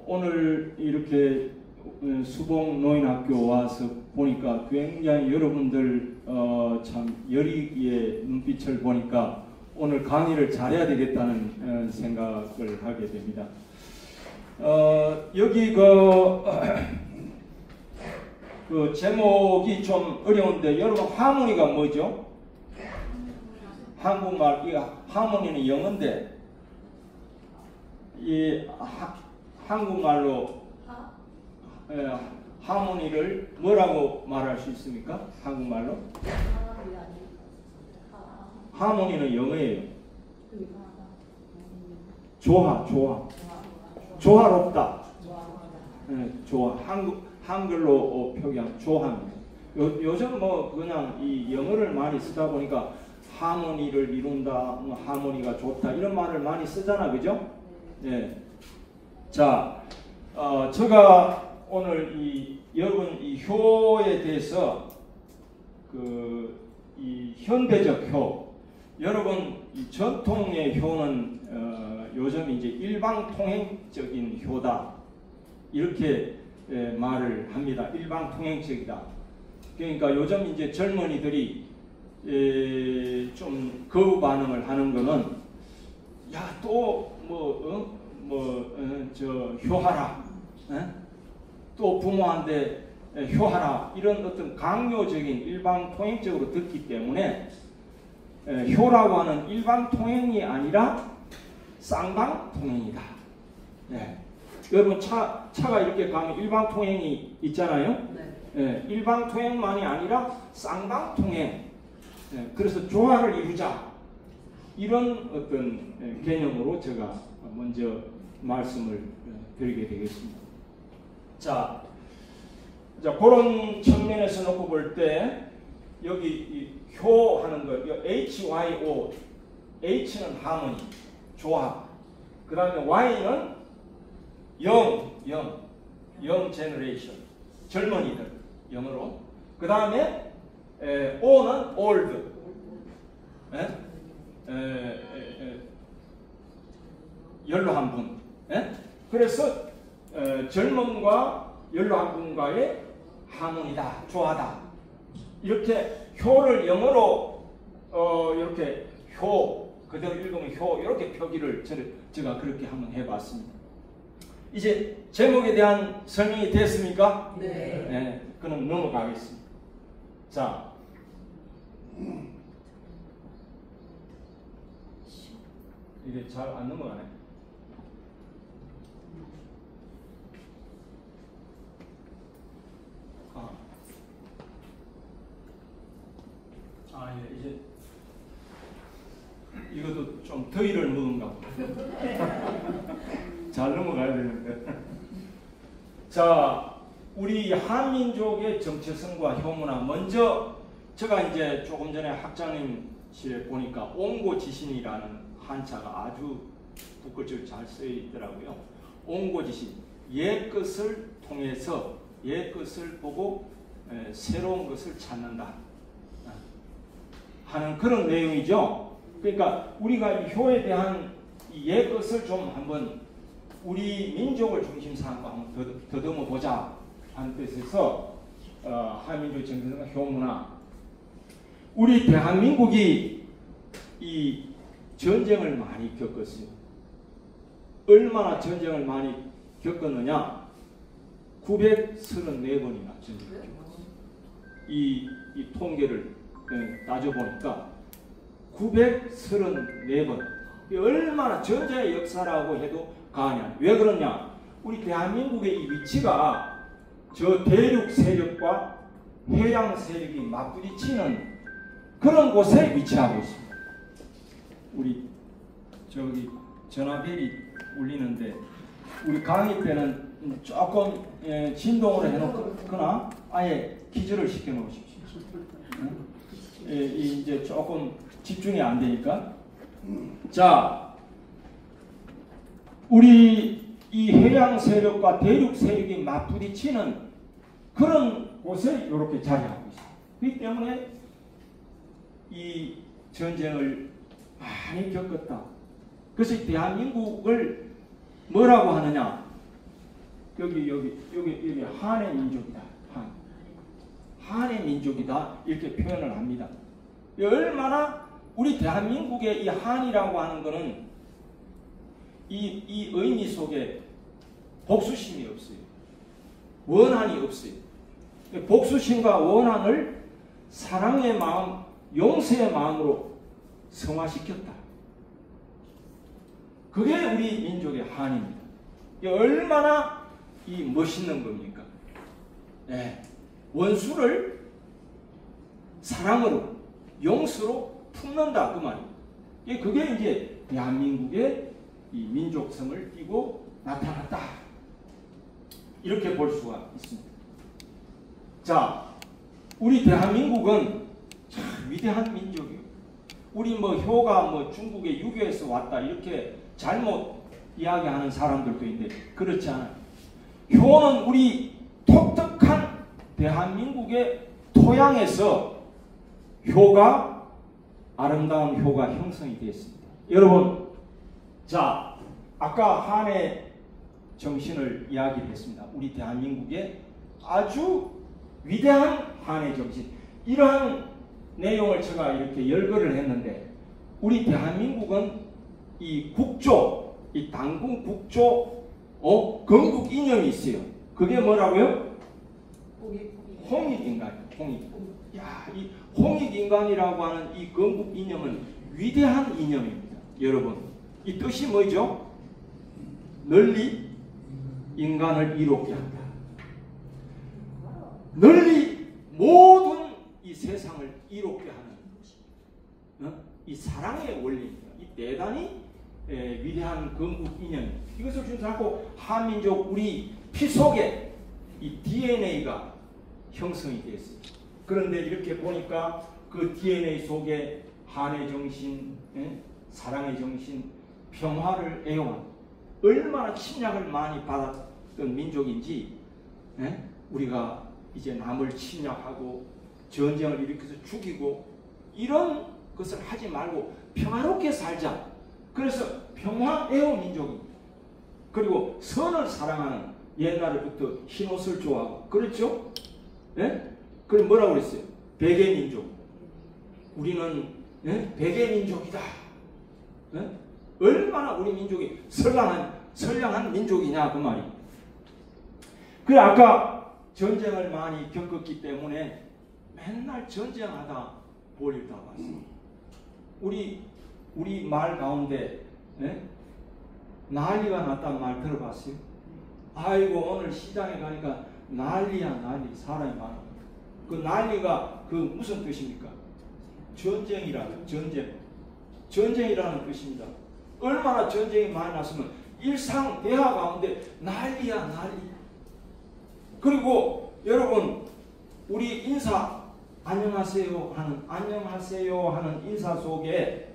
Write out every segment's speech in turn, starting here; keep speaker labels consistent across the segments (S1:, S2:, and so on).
S1: 오늘 이렇게 수봉 노인학교 와서 보니까 굉장히 여러분들 참 열의의 눈빛을 보니까 오늘 강의를 잘해야 되겠다는 생각을 하게 됩니다. 여기 그 제목이 좀 어려운데 여러분 하모니가 뭐죠? 한국말 이 하모니는 영어인데 이 한국말로 하모니를 뭐라고 말할 수 있습니까? 한국말로? 하모니는 영어예요. 조화롭다. 조화. 한글로 표기한 조화입니다. 요즘 뭐 그냥 이 영어를 많이 쓰다 보니까 하모니를 이룬다, 하모니가 좋다 이런 말을 많이 쓰잖아, 그죠? 네. 자, 제가 오늘 여러분 이 효에 대해서 이 현대적 효, 여러분 이 전통의 효는 요즘 이제 일방통행적인 효다 이렇게 말을 합니다. 일방통행적이다. 그러니까 요즘 이제 젊은이들이 좀 거부 반응을 하는 거는 야 또 효하라, 또 부모한테 효하라 이런 어떤 강요적인 일방통행적으로 듣기 때문에 효라고 하는 일방통행이 아니라 쌍방통행이다. 네. 여러분 차가 이렇게 가면 일방통행이 있잖아요. 네. 일방통행만이 아니라 쌍방통행. 네. 그래서 조화를 이루자. 이런 어떤 개념으로 제가 먼저 말씀을 드리게 되겠습니다. 자, 그런 측면에서 놓고 볼 때 여기 이 효 하는 거, HYO, H는 하모니, 조화. 그 다음에 Y는 영 제너레이션, 젊은이들, 영어로. 그 다음에 O는 old, 연로한 분. 그래서 젊음과 연로한 분과의 하모니다, 조화다. 이렇게 효를 영어로 이렇게 효, 그대로 읽으면 효, 이렇게 표기를 제가 그렇게 한번 해봤습니다. 이제 제목에 대한 설명이 됐습니까? 네. 네, 그럼 넘어가겠습니다. 자, 이게 잘 안 넘어가네. 예, 이제 이것도 좀 더위를 먹은가 보다. 잘 넘어가야 되는데. 자, 우리 한민족의 정체성과 효문화. 먼저 제가 이제 조금 전에 학장님실에 보니까 옹고지신이라는 한자가 아주 붓글적으로 잘 쓰여 있더라고요. 옹고지신, 옛것을 통해서 옛것을 보고 새로운 것을 찾는다 하는 그런 내용이죠. 그러니까 우리가 이 효에 대한 이 옛것을 좀 한번 우리 민족을 중심 삼고 한번 더듬어 보자 하는 뜻에서 한민족 정체성과 효문화. 우리 대한민국이 이 전쟁을 많이 겪었어요. 얼마나 전쟁을 많이 겪었느냐? 934번이나 전쟁을 겪었어요. 이 통계를 따져보니까 934번. 얼마나 전쟁의 역사라고 해도 과언이. 왜 그러냐? 우리 대한민국의 이 위치가 저 대륙 세력과 해양 세력이 맞부딪히는 그런 곳에 위치하고 있습니다. 우리 저기 전화벨이 울리는데 우리 강의 때는 조금 진동으로 해놓거나 아예 기절을 시켜 놓으십시오. 이제 조금 집중이 안 되니까. 자, 우리 이 해양 세력과 대륙 세력이 맞부딪히는 그런 곳에 이렇게 자리하고 있습니다. 그렇기 때문에 이 전쟁을 많이 겪었다. 그래서 대한민국을 뭐라고 하느냐? 여기 한의 민족이다. 한의 민족이다. 이렇게 표현을 합니다. 얼마나 우리 대한민국의 이 한이라고 하는 것은 이 의미 속에 복수심이 없어요. 원한이 없어요. 복수심과 원한을 사랑의 마음, 용서의 마음으로 성화시켰다. 그게 우리 민족의 한입니다. 얼마나 이 멋있는 겁니까? 네. 원수를 사랑으로, 용서로 품는다 그 말이에요. 그게 이제 대한민국의 이 민족성을 띠고 나타났다. 이렇게 볼 수가 있습니다. 자, 우리 대한민국은 참 위대한 민족이에요. 우리 효가 중국의 유교에서 왔다 이렇게 잘못 이야기하는 사람들도 있는데 그렇지 않아요. 효는 우리 독특한 대한민국의 토양에서 아름다운 효가 형성이 되었습니다. 여러분, 자, 아까 한의 정신을 이야기를 했습니다. 우리 대한민국의 아주 위대한 한의 정신. 이러한 내용을 제가 이렇게 열거를 했는데, 우리 대한민국은 이 국조, 이 당군 국조, 건국 이념이 있어요. 그게 뭐라고요? 홍익인간. 야, 이 홍익인간이라고 하는 이 건국 이념은 위대한 이념입니다. 여러분, 이 뜻이 뭐죠? 널리 인간을 이롭게 한다. 널리 모든 이 세상을 이롭게 하는 이 사랑의 원리입니다. 이 대단히 위대한 건국 이념. 이것을 준수하고 한민족 우리 피 속에 이 DNA가 형성이 되었습니다. 그런데 이렇게 보니까 그 DNA 속에 한의 정신, 사랑의 정신, 평화를 애용한 얼마나 침략을 많이 받았던 민족인지 우리가 이제 남을 침략하고 전쟁을 일으켜서 죽이고 이런 것을 하지 말고 평화롭게 살자. 그래서 평화 애호 민족입니다. 그리고 선을 사랑하는, 옛날부터 흰옷을 좋아하고 그렇죠? 그럼 뭐라고 그랬어요? 백의민족. 우리는 백의민족이다. 얼마나 우리 민족이 선량한 민족이냐 그 말이. 그래, 아까 전쟁을 많이 겪었기 때문에 맨날 전쟁하다 볼일 다 봤어요. 우리 말 가운데 난리가 났다는 말 들어봤어요? 아이고, 오늘 시장에 가니까 난리야 난리. 사람이 많아. 그 난리가 그 무슨 뜻입니까? 전쟁이라는, 전쟁이라는 뜻입니다. 얼마나 전쟁이 많이 났으면 일상 대화 가운데 난리야 난리. 그리고 여러분, 우리 인사 안녕하세요 하는 인사 속에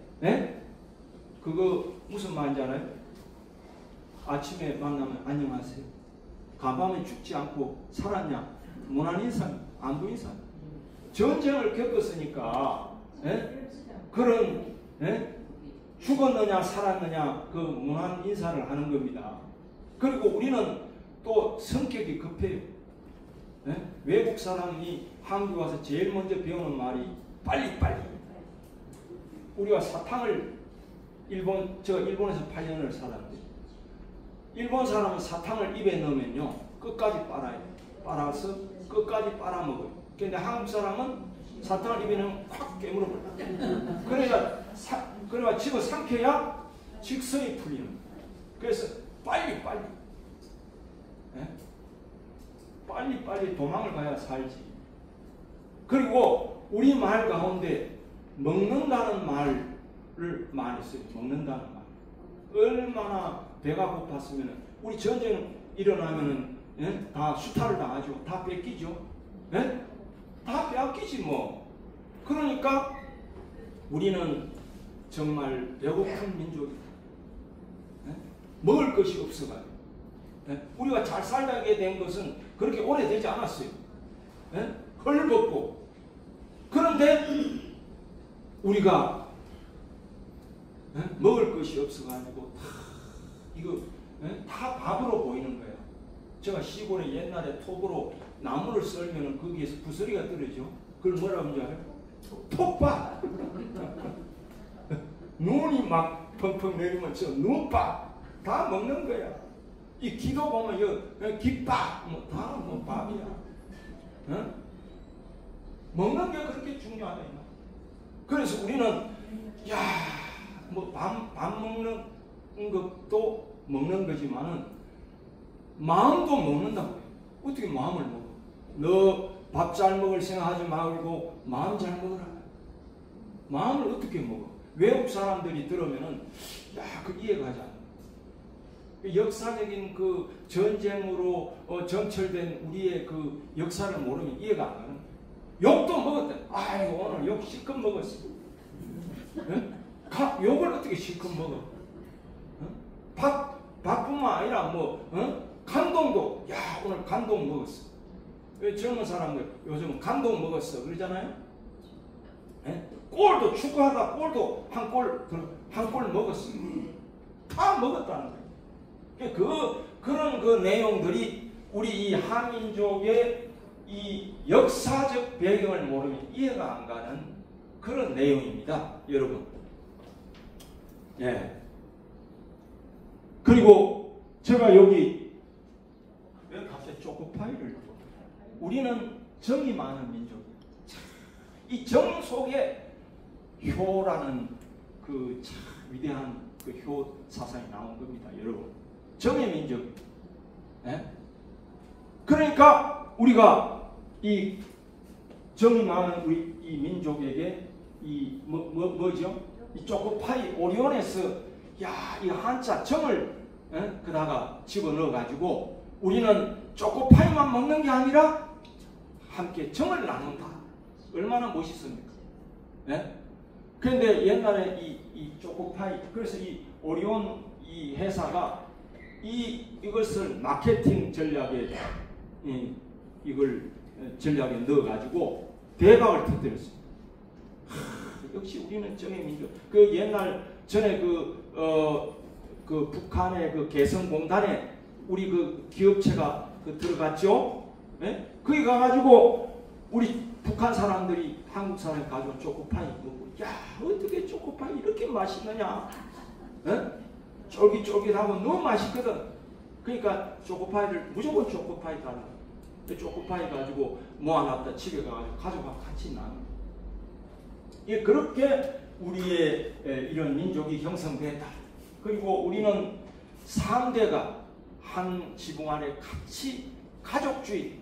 S1: 그거 무슨 말인지 알아요? 아침에 만나면 안녕하세요. 간밤에 죽지 않고 살았냐? 무난 인사, 안부 인사. 전쟁을 겪었으니까 그런 죽었느냐 살았느냐 그 무난 인사를 하는 겁니다. 그리고 우리는 또 성격이 급해요. 외국 사람이 한국 와서 제일 먼저 배우는 말이 빨리빨리. 우리가 사탕을 일본에서 8년을 살았는데, 일본 사람은 사탕을 입에 넣으면요 끝까지 빨아요. 빨아서 끝까지 빨아먹어요. 근데 한국 사람은 사탕을 입에 넣으면 확 깨물어버려요. 그러니까 집어 삼켜야 직성이 풀리는 거예요. 그래서 빨리빨리 도망을 가야 살지. 그리고 우리 말 가운데 먹는다는 말을 많이 써요. 먹는다는 말. 얼마나 배가 고팠으면 우리 전쟁 일어나면은 다 수탈을 당하죠. 다 뺏기죠. 다 빼앗기지 뭐. 그러니까 우리는 정말 배고픈 민족이다. 먹을 것이 없어가지고. 우리가 잘 살게 된 것은 그렇게 오래되지 않았어요. 헐벗고. 그런데 우리가 먹을 것이 없어가지고 이거 다 밥으로 보이는 거예요. 제가 시골에 옛날에 톱으로 나무를 썰면 거기에서 부스리가 떨어져. 그걸 뭐라고 하는지 알아요? 톱밥. 눈이 막 펑펑 내리면 저 눈밥 다 먹는 거야. 이 기도 보면 여 깃밥 뭐 다 뭐 밥이야. 어? 먹는 게 그렇게 중요하다. 그래서 우리는 야 뭐 밥 먹는 것도 먹는 거지만은 마음도 먹는다고. 어떻게 마음을 먹어? 너 밥 잘 먹을 생각하지 말고 마음 잘 먹어라. 마음을 어떻게 먹어? 외국 사람들이 들으면은 야, 그 이해가 가지 않아. 역사적인 그 전쟁으로 점철된 우리의 그 역사를 모르면 이해가 안 가는 거야. 욕도 먹었다. 아이고 오늘 욕 실컷 먹었어. 욕을 어떻게 실컷 먹어? 밥뿐만 아니라 뭐 감동도 야 오늘 감동 먹었어. 젊은 사람들 요즘 감동 먹었어 그러잖아요. 골도 축구하다 골도 한 골 먹었어. 다 먹었다는 거예요. 그런 그 내용들이 우리 이 한민족의 이 역사적 배경을 모르면 이해가 안 가는 그런 내용입니다, 여러분. 예. 그리고 제가 여기 왜 갑자기 초코파이를 우리는 정이 많은 민족이에요. 이 정 속에 효라는 그 참 위대한 그 효 사상이 나온 겁니다, 여러분. 정의 민족. 예? 그러니까 우리가 이 정이 많은 우리 이 민족에게 이 뭐죠? 이 초코파이 오리온에서 야, 이 한자 정을 그다가 집어넣어 가지고 우리는 초코파이만 먹는 게 아니라 함께 정을 나눈다. 얼마나 멋있습니까? 네? 그런데 옛날에 이 초코파이, 그래서 이 오리온 이 회사가 이것을 마케팅 전략에 이걸 전략에 넣어가지고 대박을 터뜨렸습니다. 역시 우리는 정의 민족. 그 옛날 전에 그 북한의 그 개성공단에 우리 그 기업체가 들어갔죠. 네? 거기 가가지고 우리 북한 사람들이 한국 사람이 가져온 초코파이 먹고 야 어떻게 초코파이 이렇게 맛있느냐? 네? 쫄깃쫄깃하고 너무 맛있거든. 그러니까 초코파이를 무조건 초코파이 달라. 초코파이 가지고 모아놨다 집에 가가지고 가족과 같이 나누는. 예, 그렇게 우리의 이런 민족이 형성됐다. 그리고 우리는 3대가 한 지붕 안에 같이 가족주의,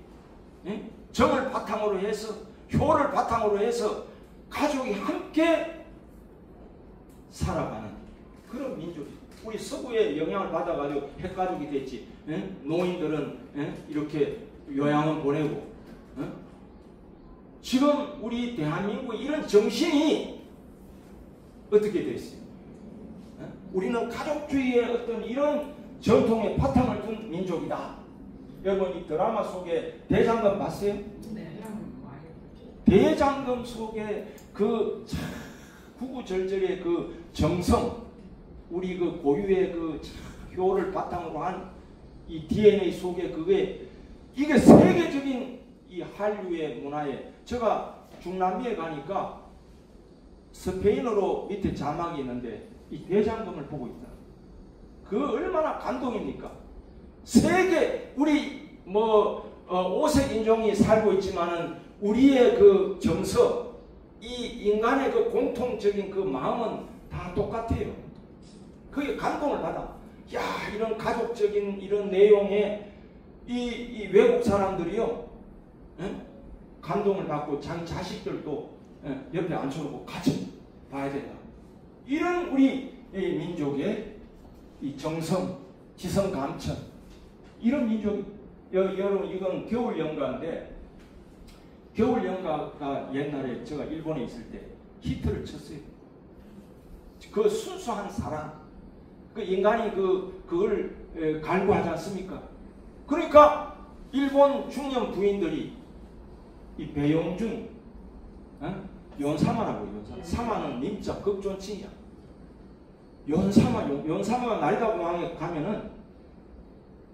S1: 정을 바탕으로 해서 효를 바탕으로 해서 가족이 함께 살아가는 그런 민족이에요. 우리 서구의 영향을 받아가지고 핵가족이 됐지. 노인들은 이렇게 요양원 보내고. 지금 우리 대한민국의 이런 정신이 어떻게 됐어요? 우리는 가족주의의 어떤 이런 전통의 바탕을 둔 민족이다. 여러분 이 드라마 속에 대장금 봤어요? 네. 대장금 속에 그 구구절절의 그 정성, 우리 그 고유의 그 효를 바탕으로 한 이 DNA 속에 그게 이게 세계적인 이 한류의 문화에 제가 중남미에 가니까 스페인어로 밑에 자막이 있는데 이 대장금을 보고 있다. 그 얼마나 감동입니까? 세계 우리 오색 인종이 살고 있지만은 우리의 그 정서, 이 인간의 그 공통적인 그 마음은 다 똑같아요. 그게 감동을 받아. 야, 이런 가족적인 이런 내용에 이 외국 사람들이요, 감동을 받고 자기 자식들도 옆에 앉혀놓고 같이 봐야 된다. 이런 우리 민족의 이 정성, 지성 감천, 이런 민족. 여러분 이건 겨울 연가인데 겨울 연가가 옛날에 제가 일본에 있을 때 히트를 쳤어요. 그 순수한 사랑, 그 인간이 그걸 갈구하지 않습니까? 그러니까 일본 중년 부인들이 이 배용준, 연사마라고 연사마. 사마는 님자 극존칭이야. 연사마가 나리다 공항에 가면은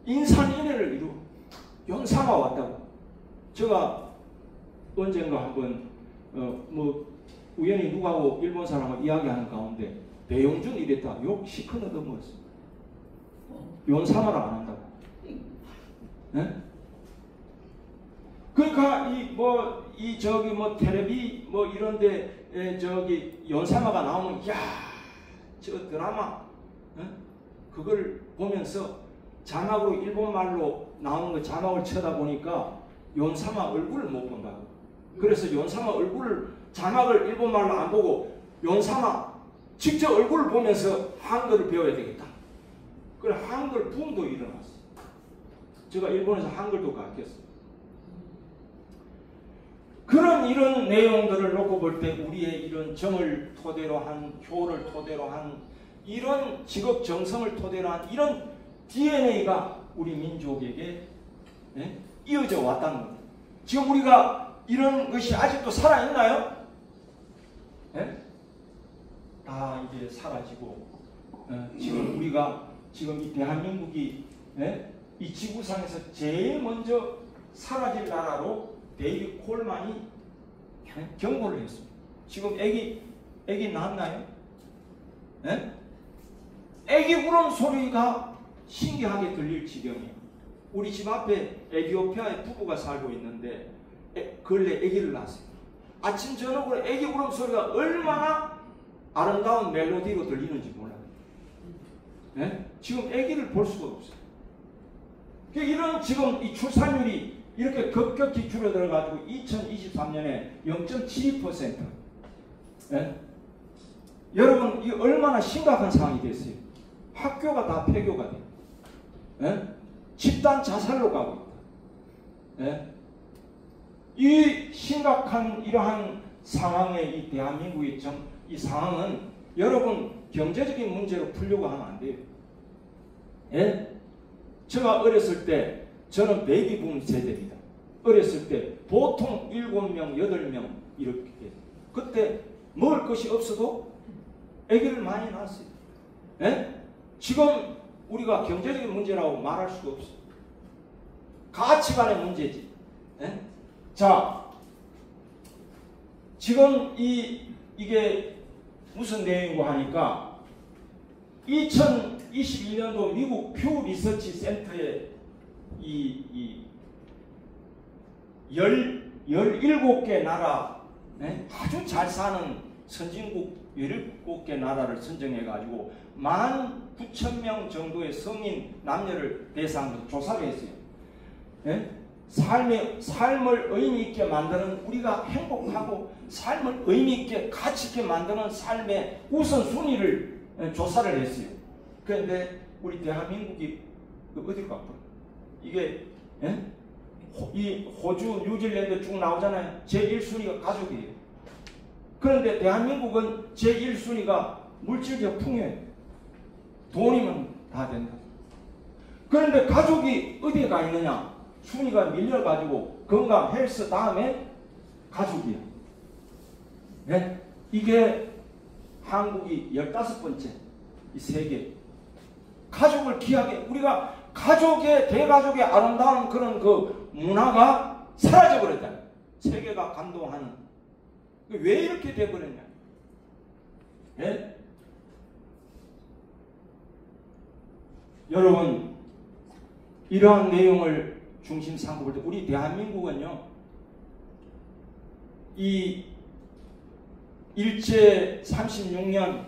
S1: 인산인해를 이루어. 연사가 왔다고. 제가 언젠가 한번 우연히 누구하고 일본 사람하고 이야기하는 가운데 배용준 이랬다. 욕 시커 얻어먹었어. 연사마를 안 한다고. 네? 그러니까 텔레비 이런데 저기 연사마가 나오면 야, 저 드라마 그걸 보면서 자막으로 일본말로 나오는 거 자막을 쳐다보니까 연사마 얼굴을 못 본다고. 그래서 연사마 얼굴을 자막을 일본말로 안 보고 연사마 직접 얼굴을 보면서 한글을 배워야 되겠다. 그래 한글 붐도 일어났어. 제가 일본에서 한글도 가르쳤어요. 이런 내용들을 놓고 볼 때 우리의 이런 정을 토대로 한, 효를 토대로 한, 이런 직업 정성을 토대로 한 이런 DNA가 우리 민족에게 이어져 왔다는 겁니다. 지금 우리가 이런 것이 아직도 살아있나요? 다 이제 사라지고 지금 우리가 지금 이 대한민국이 이 지구상에서 제일 먼저 사라질 나라로 데이비드 콜만이 경고를 했습니다. 지금 애기 낳았나요? 애기 울음 소리가 신기하게 들릴 지경이에요. 우리 집 앞에 에티오피아의 부부가 살고 있는데 근래 애기를 낳았어요. 아침 저녁으로 애기 울음 소리가 얼마나 아름다운 멜로디로 들리는지 몰라요. 지금 애기를 볼 수가 없어요. 이런 지금 이 출산율이 이렇게 급격히 줄어들어가지고 2023년에 0.72%. 여러분, 이 얼마나 심각한 상황이 됐어요. 학교가 다 폐교가 돼요. 집단 자살로 가고 있다. 이 심각한 이러한 상황의 이 대한민국의 이 상황은 여러분 경제적인 문제로 풀려고 하면 안 돼요. 제가 어렸을 때 저는 베이비붐 세대입니다. 어렸을 때 보통 7명, 8명 이렇게 그때 먹을 것이 없어도 아기를 많이 낳았어요. 지금 우리가 경제적인 문제라고 말할 수가 없어요. 가치관의 문제지. 자, 지금 이게 무슨 내용이고 하니까 2021년도 미국 퓨 리서치 센터의 17개 나라, 아주 잘 사는 선진국 17개 나라를 선정해가지고 19,000명 정도의 성인 남녀를 대상으로 조사를 했어요. 삶을 의미 있게 만드는, 우리가 행복하고 삶을 의미 있게 가치 있게 만드는 삶의 우선순위를 조사를 했어요. 그런데 우리 대한민국이 어디로 갔고 이게 이 호주, 뉴질랜드 쭉 나오잖아요. 제1순위가 가족이에요. 그런데 대한민국은 제1순위가 물질적 풍요예요. 돈이면 다 된다. 그런데 가족이 어디에 가 있느냐? 순위가 밀려가지고 건강, 헬스 다음에 가족이야. 이게 한국이 15번째, 이 세계. 가족을 귀하게, 우리가 가족의, 대가족의 아름다운 그런 그 문화가 사라져버렸다. 세계가 감동하는. 왜 이렇게 돼버렸냐? 여러분, 이러한 내용을 중심 삼고 볼 때, 우리 대한민국은요, 이 일제 36년,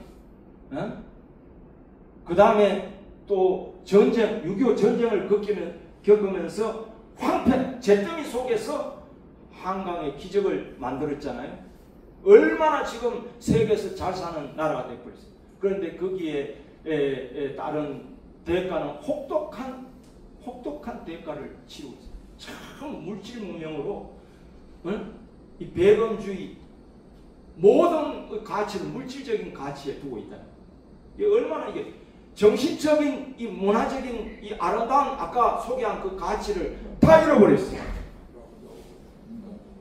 S1: 그 다음에 또 전쟁, 6.25 전쟁을 겪으면서 황폐, 잿더미 속에서 한강의 기적을 만들었잖아요. 얼마나 지금 세계에서 잘 사는 나라가 되어버렸어요. 그런데 거기에 따른 대가는 혹독한 대가를 치르고 있어요. 참 물질 문명으로 이 배금주의, 모든 가치를 물질적인 가치에 두고 있다. 이게 얼마나 이게 정신적인, 이 문화적인, 이 아름다운 아까 소개한 그 가치를 다 잃어버렸어요.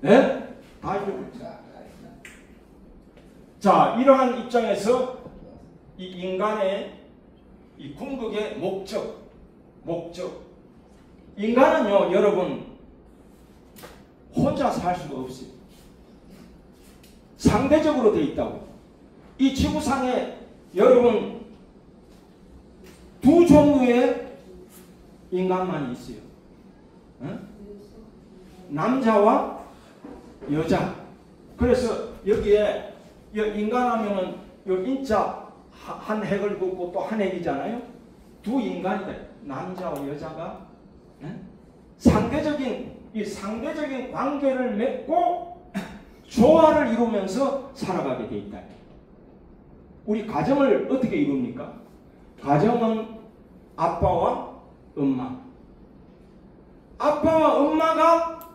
S1: 다 잃어버렸어요. 자, 이러한 입장에서 이 인간의 이 궁극의 목적, 인간은요, 여러분, 혼자 살 수가 없어요. 상대적으로 되어 있다고. 이 지구상에 여러분 두 종류의 인간만이 있어요. 응? 남자와 여자. 그래서 여기에 인간하면은 요 인자 한 획을 긋고 또 한 획이잖아요. 두 인간이다. 남자와 여자가 상대적인 관계를 맺고 조화를 이루면서 살아가게 돼 있다. 우리 가정을 어떻게 이룹니까? 가정은 아빠와 엄마. 아빠와 엄마가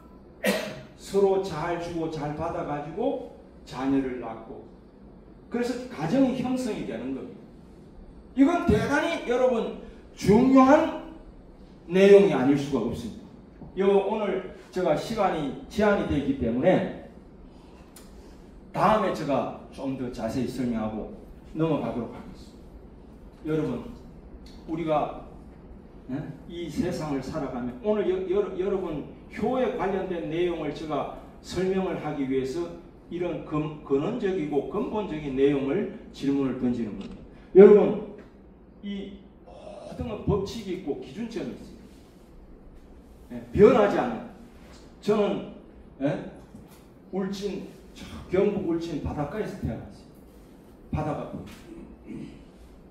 S1: 서로 잘 주고 잘 받아가지고 자녀를 낳고, 그래서 가정이 형성이 되는 겁니다. 이건 대단히 여러분 중요한 내용이 아닐 수가 없습니다. 오늘 제가 시간이 제한이 되기 때문에 다음에 제가 좀 더 자세히 설명하고 넘어가도록 하겠습니다. 여러분, 우리가 이 세상을 살아가면 오늘 여러분 효에 관련된 내용을 제가 설명을 하기 위해서 이런 근원적이고 근본적인 내용을 질문을 던지는 겁니다. 여러분, 이 모든 법칙이 있고 기준점이 있어요. 변하지 않는. 저는 울진, 경북 울진 바닷가에서 태어났어요. 바다가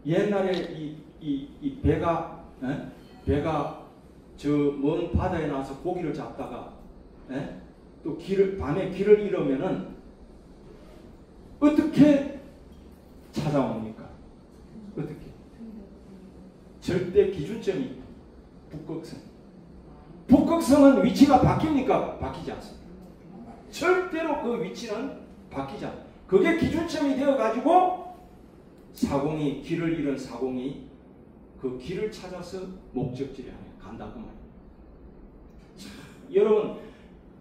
S1: 옛날에 이 배가 저 먼 바다에 나와서 고기를 잡다가 또 밤에 길을 잃으면은 어떻게 찾아옵니까? 어떻게? 절대 기준점이 북극성. 북극성은 위치가 바뀝니까? 바뀌지 않습니다. 절대로 그 위치는 바뀌지 않아요. 그게 기준점이 되어가지고 길을 잃은 사공이 그 길을 찾아서 목적지에 간다 그 말이에요. 여러분,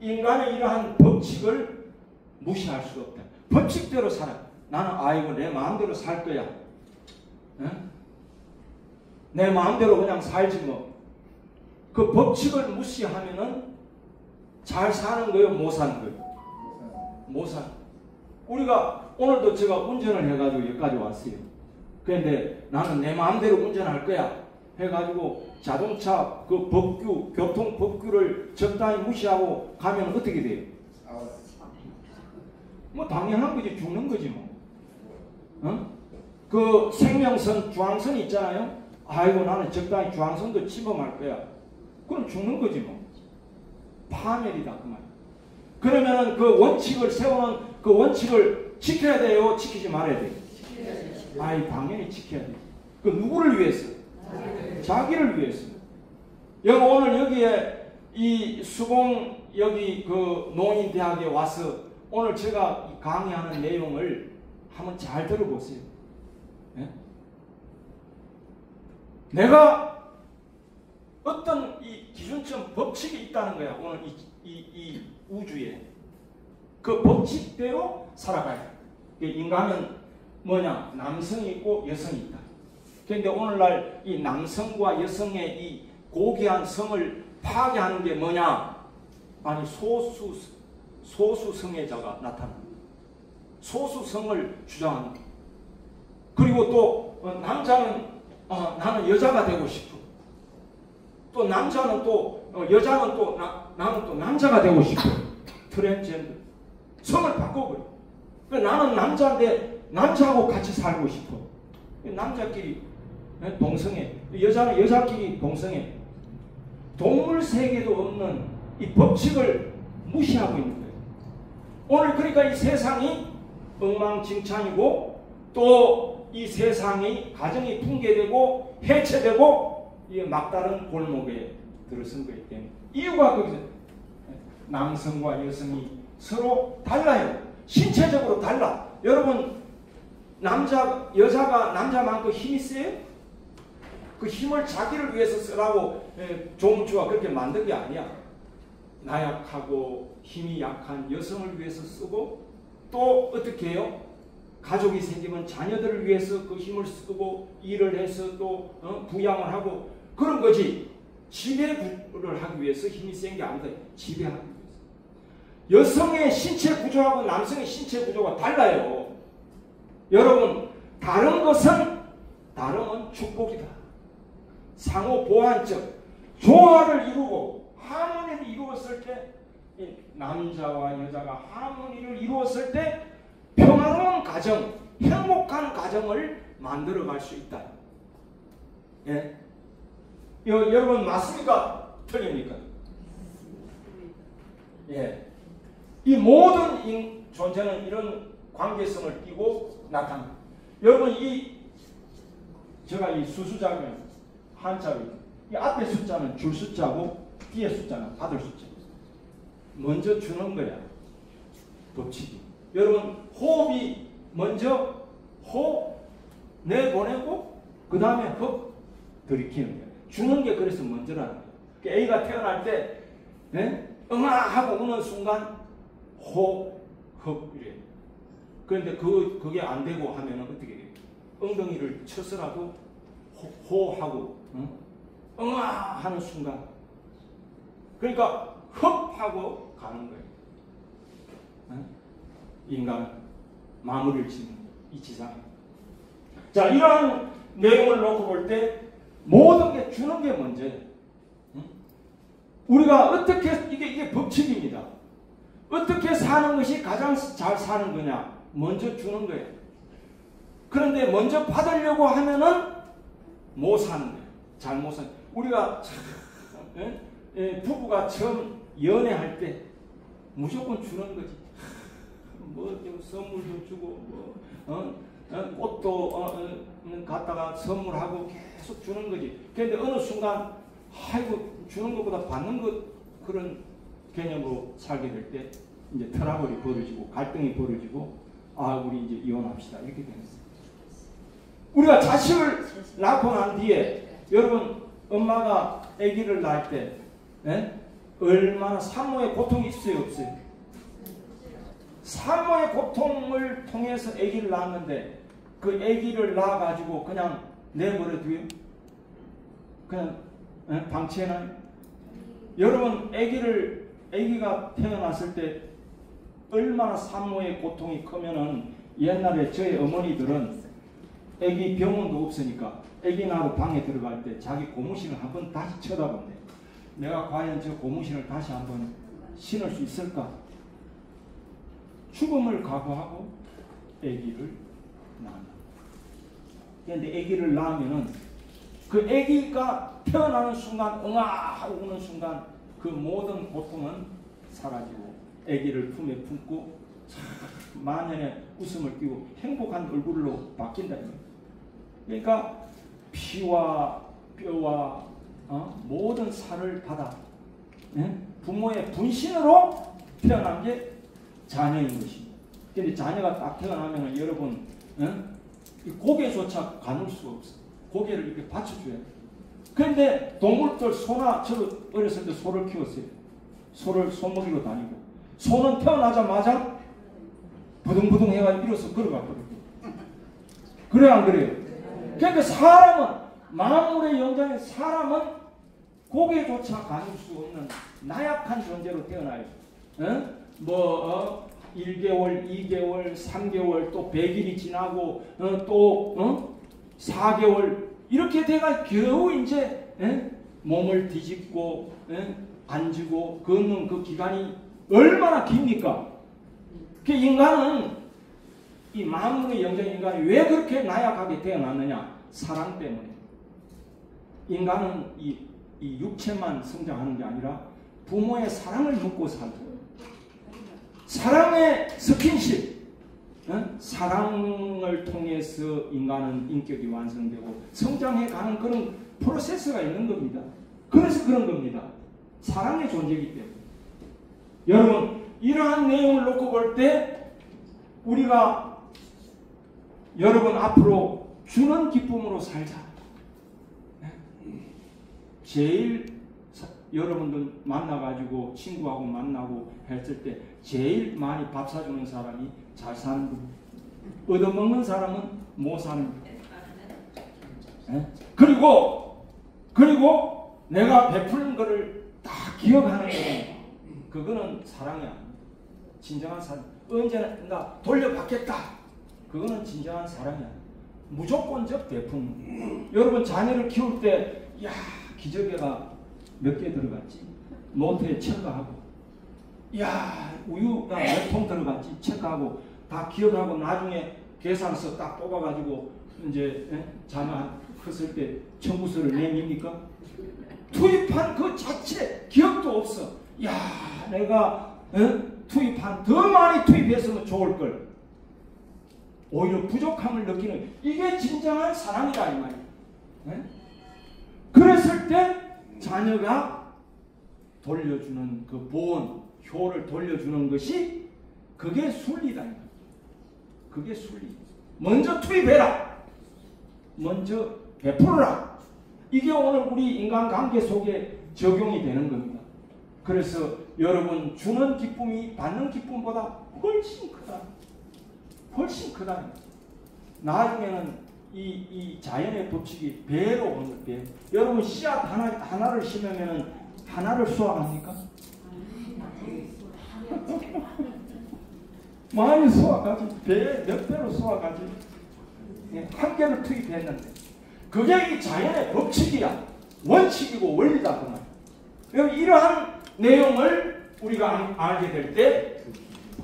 S1: 인간의 이러한 법칙을 무시할 수 없다. 법칙대로 살아. 나는 내 마음대로 살 거야. 내 마음대로 그냥 살지 뭐. 그 법칙을 무시하면은 잘 사는 거요, 못 사는 거요? 못 사는. 우리가 오늘도 제가 운전을 해가지고 여기까지 왔어요. 그런데 나는 내 마음대로 운전할 거야 해가지고 자동차 그 법규, 교통 법규를 적당히 무시하고 가면 어떻게 돼요? 뭐 당연한 거지. 죽는 거지 뭐. 그 생명선, 주황선 있잖아요. 나는 적당히 주황선도 침범할 거야. 그럼 죽는 거지 뭐. 파멸이다 그 말. 그러면은 그 원칙을 세우는 그 원칙을 지켜야 돼요? 지키지 말아야 돼요? 당연히 지켜야 돼요. 그 누구를 위해서? 자기를 위해서. 오늘 여기에 이 수봉 여기 그 농인대학에 와서 오늘 제가 강의하는 내용을 한번 잘 들어보세요. 내가 어떤 이 기준점 법칙이 있다는 거야. 오늘 이 우주에 그 법칙대로 살아가야 돼. 인간은 뭐냐? 남성이 있고 여성이 있다. 그런데 오늘날 이 남성과 여성의 이 고귀한 성을 파괴하는 게 뭐냐? 소수성애자가 나타납니다. 소수성을 주장합니다. 그리고 또 남자는 나는 여자가 되고 싶어. 또 남자는 또 여자는 또 나는 또 남자가 되고 싶어. 트랜스젠더. 성을 바꿔버려. 나는 남자인데 남자하고 같이 살고 싶어. 남자끼리 동성애, 여자는 여자끼리 동성애. 동물 세계도 없는 이 법칙을 무시하고 있는 거예요. 오늘 그러니까 이 세상이 엉망진창이고 또 이 세상이 가정이 붕괴되고 해체되고 이 막다른 골목에 들어선 거기 때문에 이유가 거기서 남성과 여성이 서로 달라요. 신체적으로 달라. 여러분, 여자가 남자만큼 힘이 세요? 그 힘을 자기를 위해서 쓰라고 종주가 그렇게 만든 게 아니야. 나약하고 힘이 약한 여성을 위해서 쓰고 또 어떻게 해요? 가족이 생기면 자녀들을 위해서 그 힘을 쓰고 일을 해서 또 부양을 하고 그런 거지. 지배를 하기 위해서 힘이 센 게 아니다. 지배하기 위해서. 여성의 신체 구조하고 남성의 신체 구조가 달라요. 여러분, 다른 것은 축복이다. 상호 보완적 조화를 이루고 하모니를 이루었을 때, 남자와 여자가 하모니를 이루었을 때 평화로운 가정, 행복한 가정을 만들어갈 수 있다. 예? 여러분 맞습니까? 틀립니까? 예. 이 모든 존재는 이런 관계성을 띠고 나타납니다. 여러분 제가 이 수수자면 한자로 이 앞에 숫자는 줄 숫자고 뒤에 숫자는 받을 숫자. 먼저 주는 거야. 법칙이. 여러분 호흡이 먼저 호흡 내보내고 그 다음에 흡 들이키는 거야. 주는 게 그래서 먼저라는 거야. A가 태어날 때 응아 하고 우는 순간 호흡 이래. 그런데 그게 안 되고 하면은 어떻게 돼? 엉덩이를 쳐서라도 호하고 응아 하는 순간 그러니까 흡하고 가는 거예요. 인간 마무리를 짓는 이 지상에. 자, 이러한 내용을 놓고 볼 때 모든 게 주는 게 먼저예요. 우리가 어떻게 이게 법칙입니다. 어떻게 사는 것이 가장 잘 사는 거냐? 먼저 주는 거예요. 그런데 먼저 받으려고 하면은 못 사는 거예요. 잘 못 사는. 우리가 부부가 처음 연애할 때 무조건 주는 거지. 뭐 선물도 주고 꽃도 갖다가 선물하고 계속 주는 거지. 그런데 어느 순간 아이고 주는 것보다 받는 것 그런 개념으로 살게 될 때 이제 트러블이 벌어지고 갈등이 벌어지고 우리 이제 이혼합시다 이렇게 되는 거예요. 우리가 자식을 낳고 난 뒤에 여러분 엄마가 아기를 낳을 때 얼마나 산모의 고통이 있어요 없어요? 산모의 고통을 통해서 아기를 낳았는데 그 아기를 낳아가지고 그냥 내버려둬요? 그냥 방치해놔요? 여러분 아기가 태어났을 때 얼마나 산모의 고통이 크면은 옛날에 저희 어머니들은 아기 병원도 없으니까 아기 낳고 방에 들어갈 때 자기 고무신을 한번 다시 쳐다본대. 내가 과연 저 고무신을 다시 한번 신을 수 있을까? 죽음을 각오하고 아기를 낳는다. 그런데 아기를 낳으면은 그 아기가 태어나는 순간 응아하고 우는 순간 그 모든 고통은 사라지고 아기를 품에 품고 만연의 웃음을 띠고 행복한 얼굴로 바뀐다. 그러니까 피와 뼈와 모든 살을 받아 부모의 분신으로 태어난 게 자녀인 것입니다. 그런데 자녀가 딱 태어나면 여러분 고개조차 가눌 수가 없어. 고개를 이렇게 받쳐줘야 돼. 그런데 동물들 소나 저도 어렸을 때 소를 키웠어요. 소를 소먹이로 다니고 소는 태어나자마자 부둥부둥 해가지고 일어서 걸어갔거든요. 그래 안 그래요? 그러니까 사람은 만물의 영장인 사람은 고개조차 가눌 수 없는 나약한 존재로 태어나요. 1개월, 2개월, 3개월, 또 100일이 지나고 또 4개월 이렇게 돼가 겨우 이제 몸을 뒤집고 앉고 걷는 그 기간이 얼마나 깁니까? 그 인간은 이 만물의 영적 인간이 왜 그렇게 나약하게 태어났느냐? 사랑 때문에. 인간은 이 육체만 성장하는 게 아니라 부모의 사랑을 먹고 살고 사랑의 스킨십, 사랑을 통해서 인간은 인격이 완성되고 성장해가는 그런 프로세스가 있는 겁니다. 그래서 그런 겁니다. 사랑의 존재이기 때문에. 여러분 이러한 내용을 놓고 볼 때 우리가 여러분 앞으로 주는 기쁨으로 살자. 제일 여러분들 만나가지고 친구하고 만나고 했을 때 제일 많이 밥 사주는 사람이 잘 사는 겁니다. 얻어먹는 사람은 못 사는 겁니다. 그리고 내가 베푸는 것을 다 기억하는 거는 그거는 사랑이 아닙니다. 진정한 사랑. 언제나 돌려받겠다. 그거는 진정한 사랑이 아닙니다. 무조건적 베푸는. 여러분 자녀를 키울 때 야 기저귀가 몇 개 들어갔지? 노트에 체크하고 야 우유가 몇 통 들어갔지? 체크하고 다 기억하고 나중에 계산서 딱 뽑아가지고 이제 자녀 컸을 때 청구서를 내밉니까? 투입한 그 자체 기억도 없어. 야 내가 투입한 더 많이 투입했으면 좋을 걸. 오히려 부족함을 느끼는 이게 진정한 사랑이다 이 말이야. 그랬을 때 자녀가 돌려주는 그 보온 효를 돌려주는 것이 그게 순리다. 그게 순리. 먼저 투입해라. 먼저 베풀어라. 이게 오늘 우리 인간관계 속에 적용이 되는 겁니다. 그래서 여러분 주는 기쁨이 받는 기쁨보다 훨씬 크다. 훨씬 크다. 나중에는 이 자연의 법칙이 배로 오는 배. 여러분 씨앗 하나를 심으면 하나를 수확합니까? 많이 수확하지. 배 몇 배로 수확하지. 한 개를 투입했는데 그게 이 자연의 법칙이야. 원칙이고 원리다 그 말. 이러한 내용을 우리가 알게 될 때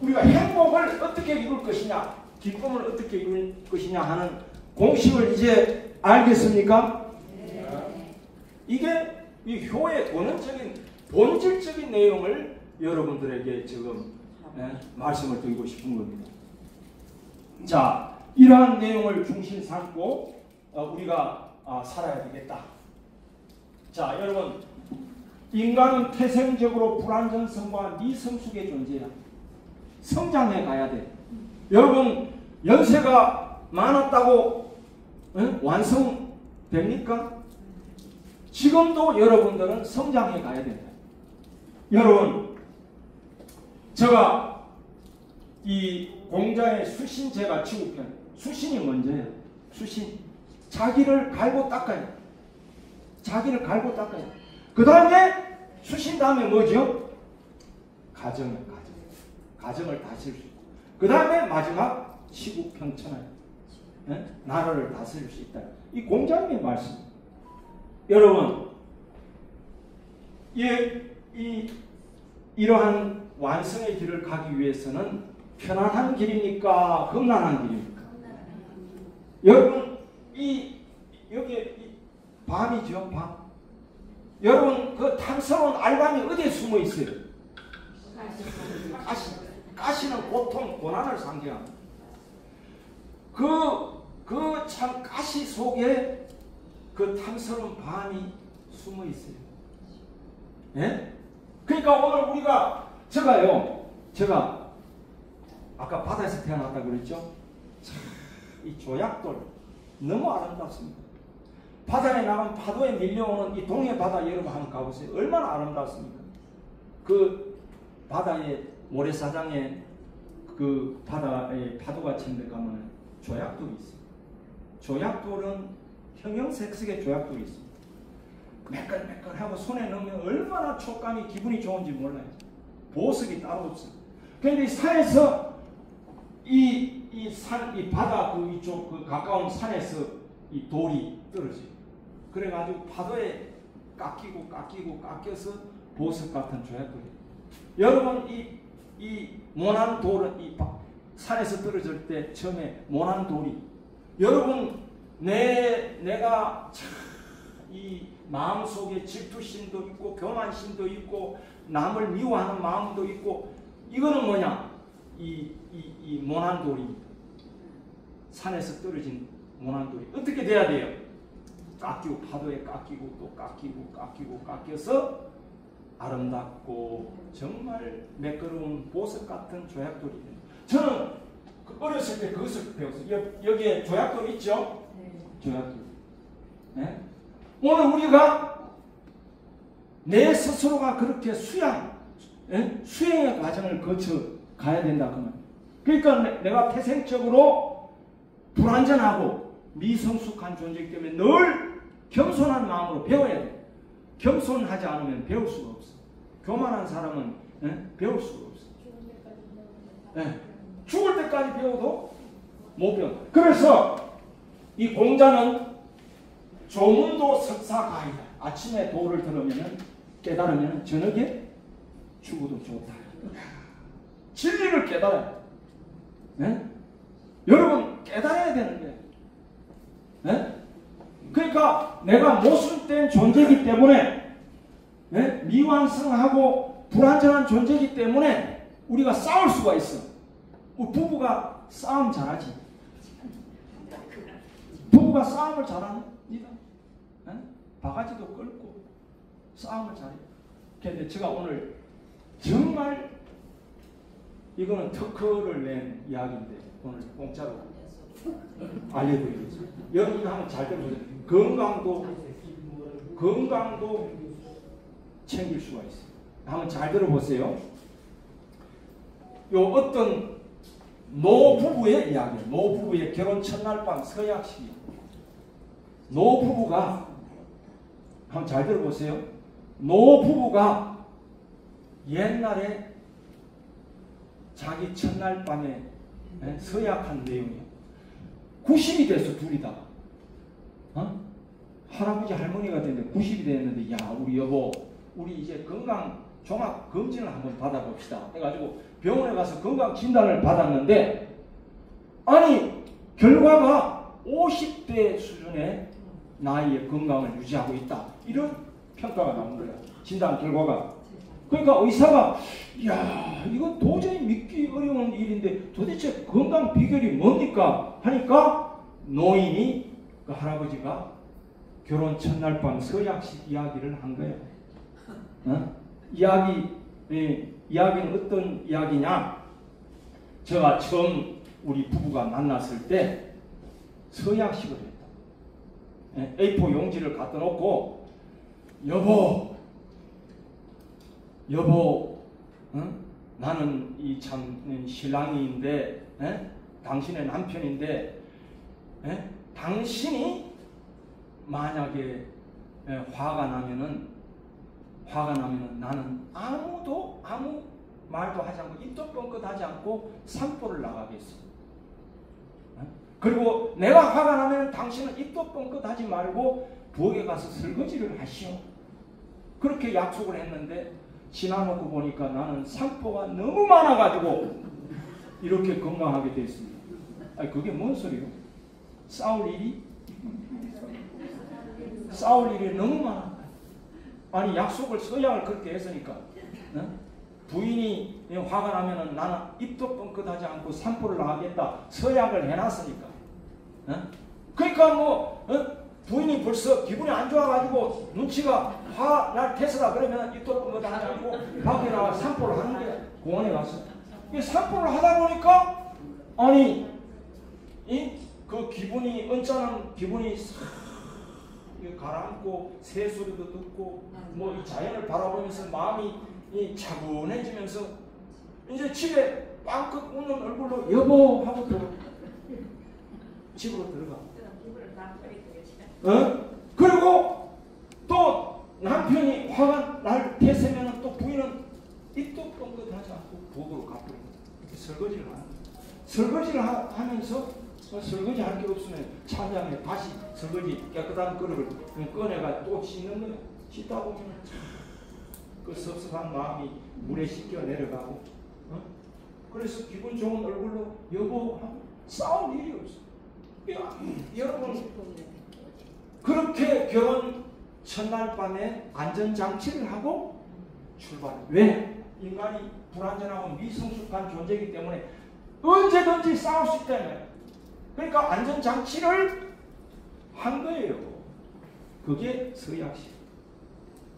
S1: 우리가 행복을 어떻게 이룰 것이냐, 기쁨을 어떻게 이룰 것이냐 하는 공식을 이제 알겠습니까? 네. 이게 이 효의 원론적인 본질적인 내용을 여러분들에게 지금 말씀을 드리고 싶은 겁니다. 자, 이러한 내용을 중심 삼고 우리가 살아야 되겠다. 자, 여러분 인간은 태생적으로 불완전성과 미성숙의 존재야. 성장해 가야 돼. 여러분 연세가 많았다고 완성됩니까? 지금도 여러분들은 성장해 가야 된다. 여러분 제가 이 공장의 수신 제가 취급해요. 수신이 먼저예요. 수신. 자기를 갈고 닦아요. 자기를 갈고 닦아요. 그 다음에 수신 다음에 뭐죠? 가정을 다스릴 수 있고 그 다음에 마지막 시국평천하여 나라를 다스릴 수 있다. 이 공자님의 말씀. 여러분 이러한 완성의 길을 가기 위해서는 편안한 길입니까? 험난한 길입니까? 여러분 여기 밤이죠. 밤. 여러분 그 탐스러운 알밤이 어디에 숨어 있어요? 가시는 고통, 고난을 상징합니다. 그 참 가시 속에 그 탐스러운 밤이 숨어 있어요. 예? 그러니까 오늘 제가 아까 바다에서 태어났다고 그랬죠? 참, 이 조약돌 너무 아름답습니다. 바다에 나가면 파도에 밀려오는 이 동해 바다 여러분 한번 가보세요. 얼마나 아름답습니까? 그 바다의 모래사장에 그 바다에 파도가 치는 데 가면 조약돌이 있어요. 조약돌은 형형색색의 조약돌이 있습니다. 매끌매끌하고 손에 넣으면 얼마나 촉감이 기분이 좋은지 몰라요. 보석이 따로 없어요. 그런데 이 산에서 이 바다 그 이쪽 그 가까운 산에서 이 돌이 떨어져요. 그래가지고 파도에 깎여서 보석 같은 조약돌이. 여러분 이 모난 돌은 이 산에서 떨어질 때 처음에 모난 돌이 여러분 내가 이 마음속에 질투심도 있고 교만심도 있고 남을 미워하는 마음도 있고 이거는 뭐냐? 이 모난 돌입니다. 산에서 떨어진 모난 돌이 어떻게 돼야 돼요? 깎이고 파도에 깎이고 또 깎여서 아름답고 정말 매끄러운 보석 같은 조약돌이 됩니다. 저는 어렸을 때 그것을 배웠어요. 여기에 조약돌 있죠? 네. 조약돌. 네? 오늘 우리가 내 스스로가 그렇게 수행의 과정을 거쳐 가야 된다. 그러니까 내가 태생적으로 불완전하고 미성숙한 존재이기 때문에 늘 겸손한 마음으로 배워야 돼. 겸손하지 않으면 배울 수가 없어. 교만한 사람은 배울 수가 없어. 죽을 때까지 배워도 못 배워. 그래서 이 공자는 조문도 석사가이다. 아침에 도를 들으면 깨달으면 저녁에 죽어도 좋다. 진리를 깨달아야 돼. 여러분 깨달아야 되는 거예요. 그러니까 내가 모순된 존재이기 때문에 미완성하고 불완전한 존재이기 때문에 우리가 싸울 수가 있어. 우리 부부가 싸움 잘하지. 부부가 싸움을 잘하는 이다. 바가지도 끌고 싸움을 잘해. 그런데 제가 오늘 정말 이거는 특허를 낸 이야기인데 오늘 공짜로 알려드리겠습니다. 여러분 한번 잘 들어보세요. 건강도 챙길 수가 있어요. 한번 잘 들어보세요. 요 어떤 노부부의 이야기예요. 노부부의 결혼 첫날 밤 서약식이에요. 노부부가 한번 잘 들어보세요. 노부부가 옛날에 자기 첫날 밤에 서약한 내용이에요. 90이 됐어 둘이 다. 할아버지 할머니가 됐는데 90이 됐는데 야 우리 여보 우리 이제 건강 종합 검진을 한번 받아봅시다 해가지고 병원에 가서 건강 진단을 받았는데 아니 결과가 50대 수준의 나이의 건강을 유지하고 있다 이런 평가가 나온 거예요. 진단 결과가. 그러니까 의사가 야 이거 도저히 믿기 어려운 일인데 도대체 건강 비결이 뭡니까 하니까 노인이 그 할아버지가 결혼 첫날 밤 서약식 이야기를 한 거예요. 이야기는 어떤 이야기냐? 제가 처음 우리 부부가 만났을 때 서약식을 했다. A4 용지를 갖다 놓고 여보, 나는 이 참 신랑인데, 당신의 남편인데, 당신이 만약에 화가 나면은 나는 아무 말도 하지 않고 입도 뻥끗하지 않고 산보를 나가겠어. 그리고 내가 화가 나면 당신은 입도 뻥끗하지 말고 부엌에 가서 설거지를 하시오. 그렇게 약속을 했는데 지나놓고 보니까 나는 산보가 너무 많아가지고 이렇게 건강하게 됐습니다. 아니 그게 뭔 소리요? 싸울 일이 너무 많아. 아니 약속을 서약을 그렇게 했으니까 부인이 화가 나면은 나는 입도 뻥끗하지 않고 산보를 나가겠다 서약을 해놨으니까. 그러니까 부인이 벌써 기분이 안 좋아가지고 눈치가 화날 태서라 그러면 입도 뻥끗하지 않고 밖에 나가 산보를 하는 거야. 공원에 가서 이 산보를 하다 보니까 아니 그 기분이 언짢은 기분이 가라앉고 새소리도 듣고 이 자연을 바라보면서 마음이 차분해지면서 이제 집에 빵긋 웃는 얼굴로 여보 하고 집으로 들어가. 그리고 또 남편이 화가 날 태세면 또 부인은 입도 뻥끗하지 않고 부엌으로 가버리고 설거지를 하는 거예요. 설거지를 하면서 설거지 할 게 없으면 찬장에 다시 설거지 깨끗한 그릇을 꺼내가 또 씻는 거야. 씻다 보면 그 섭섭한 마음이 물에 씻겨 내려가고 그래서 기분 좋은 얼굴로 여보 하고 싸울 일이 없어. 여러분 그렇게 결혼 첫날 밤에 안전장치를 하고 출발해. 왜? 인간이 불안전하고 미성숙한 존재이기 때문에 언제든지 싸울 수 있다는 거예요. 그러니까 안전장치를 한 거예요. 그게 서약식.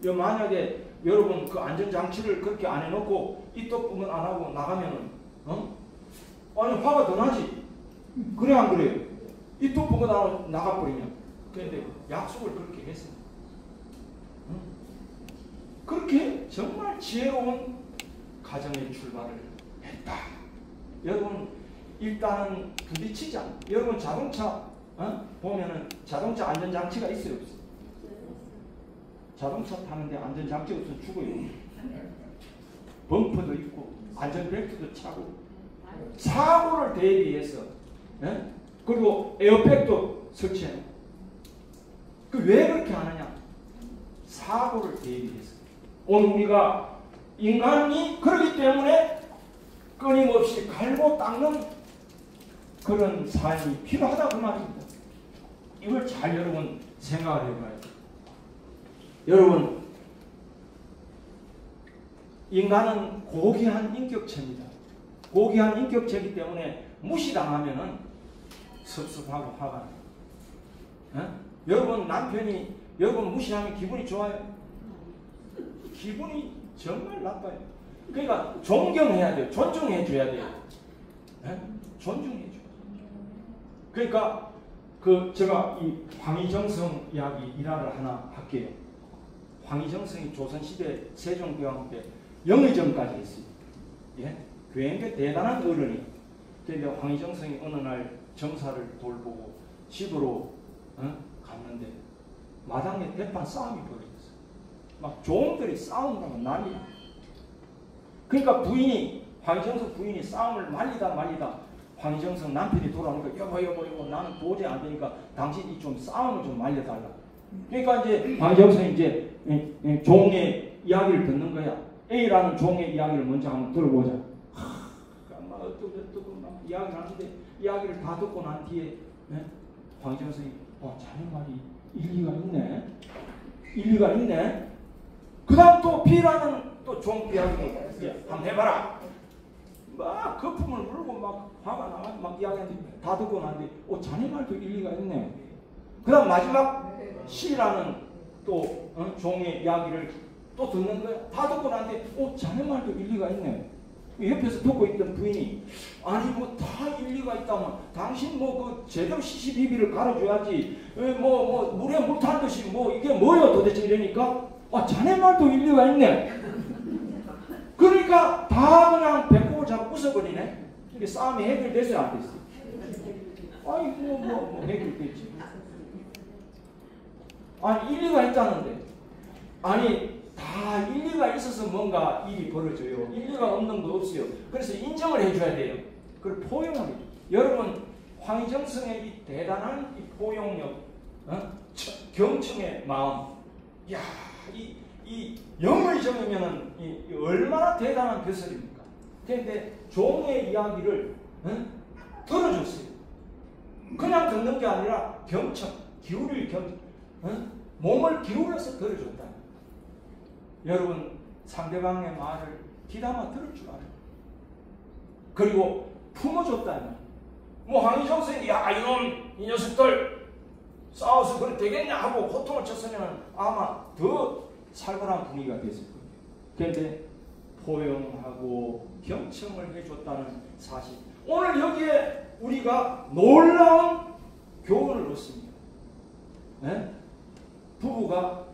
S1: 만약에 여러분 그 안전장치를 그렇게 안 해놓고 입도 뻥끗 안 하고 나가면은 아니 화가 더 나지. 그래 안 그래요? 입도 뻥끗 안 하고 나가버리면. 그런데 약속을 그렇게 했어요. 그렇게 정말 지혜로운 가정의 출발을 했다. 여러분 일단은 부딪히지 않아. 여러분 자동차 보면은 자동차 안전장치가 있어요 없어요? 자동차 타는데 안전장치 없으면 죽어요. 범퍼도 있고 안전벨트도 차고 사고를 대비해서 그리고 에어백도 설치해. 왜 그렇게 하느냐? 사고를 대비해서. 오늘 우리가 인간이 그러기 때문에 끊임없이 갈고 닦는 그런 삶이 필요하다 그 말입니다. 이걸 잘 여러분 생각을 해봐야 돼요. 여러분, 인간은 고귀한 인격체입니다. 고귀한 인격체이기 때문에 무시당하면은 섭섭하고 화가 나요. 여러분 남편이 여러분 무시하면 기분이 좋아요? 기분이 정말 나빠요. 그러니까 존경해야 돼요. 존중해 줘야 돼요. 존중해 줘요. 그러니까 제가 이 황희정성 이야기 일화를 하나 할게요. 황희정성이 조선시대 세종대왕 때 영의정까지 했어요. 예? 굉장히 대단한 어른이. 그런데 황희정성이 어느 날 정사를 돌보고 집으로 갔는데 마당에 대판 싸움이 벌어졌어요. 막 종들이 싸운다고 난리야. 그러니까 황희정성 부인이 싸움을 말리다 황희정성 남편이 돌아오니까 여보 나는 도저히 안 되니까 당신이 좀 싸움을 좀 말려달라. 그러니까 이제 황희정성이 이제 종의 이야기를 듣는 거야. A라는 종의 이야기를 먼저 한번 들어보자. 막 어떻고 막 이야기를 하는데 이야기를 다 듣고 난 뒤에 황희정성이 자네 말이 일리가 있네. 그 다음 또 B라는 또 종 이야기 한번 해봐라. 막 거품을 물고 막 화가 나가지고 막 이야기하는데 다 듣고 난 뒤에 자네 말도 일리가 있네. 그 다음 마지막 C라는 또 종의 이야기를 또 듣는 거야. 다 듣고 난 뒤에 자네 말도 일리가 있네. 옆에서 듣고 있던 부인이 아니 뭐 다 일리가 있다면 당신 그 제대로 시시비비를 가르쳐야지 뭐 물에 물 탄 듯이 이게 뭐요 도대체 이러니까 자네 말도 일리가 있네. 그러니까 다 그냥 배꼽을 잡고 웃어버리네. 이게 싸움이 해결됐어요 안 됐어요? 아니 뭐 해결됐지. 아니 일리가 있다는데 아니 다 일리가 있어서 뭔가 일이 벌어져요. 일리가 없는 거 없어요. 그래서 인정을 해줘야 돼요. 그걸 포용을 해줘요. 여러분 황희정성의 이 대단한 이 포용력, 경청의 마음, 이야 이 영의정이면은 얼마나 대단한 벼슬입니까? 그런데 종의 이야기를 들어줬어요. 그냥 듣는 게 아니라 경청, 몸을 기울여서 들어줬다. 여러분 상대방의 말을 귀담아 들을 줄 알아요. 그리고 품어줬다는 황희정성이 이놈 이 녀석들 싸워서 그래 되겠냐 하고 호통을 쳤으면 아마 더 살벌한 분위기가 됐을 거예요. 그런데 포용하고 경청을 해줬다는 사실. 오늘 여기에 우리가 놀라운 교훈을 얻습니다. 부부가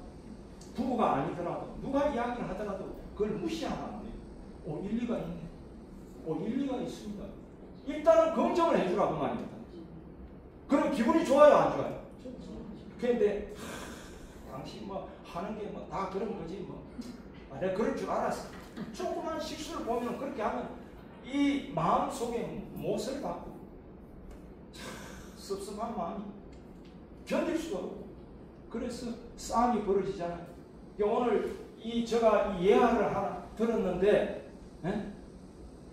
S1: 아니더라도 누가 이야기를 하더라도 그걸 무시하면 안 돼요. 일리가 있네. 일리가 있습니다. 일단은 긍정을 해주라고 말입니다. 그럼 기분이 좋아요 안 좋아요? 그런데 당신 하는 게 다 그런 거지 내가 그럴 줄 알았어. 조그만 실수를 보면 그렇게 하면 이 마음 속에 못을 받고 섭섭한 마음이 견딜 수가 없고 그래서 싸움이 벌어지잖아요. 오늘 제가 이 예화를 하나 들었는데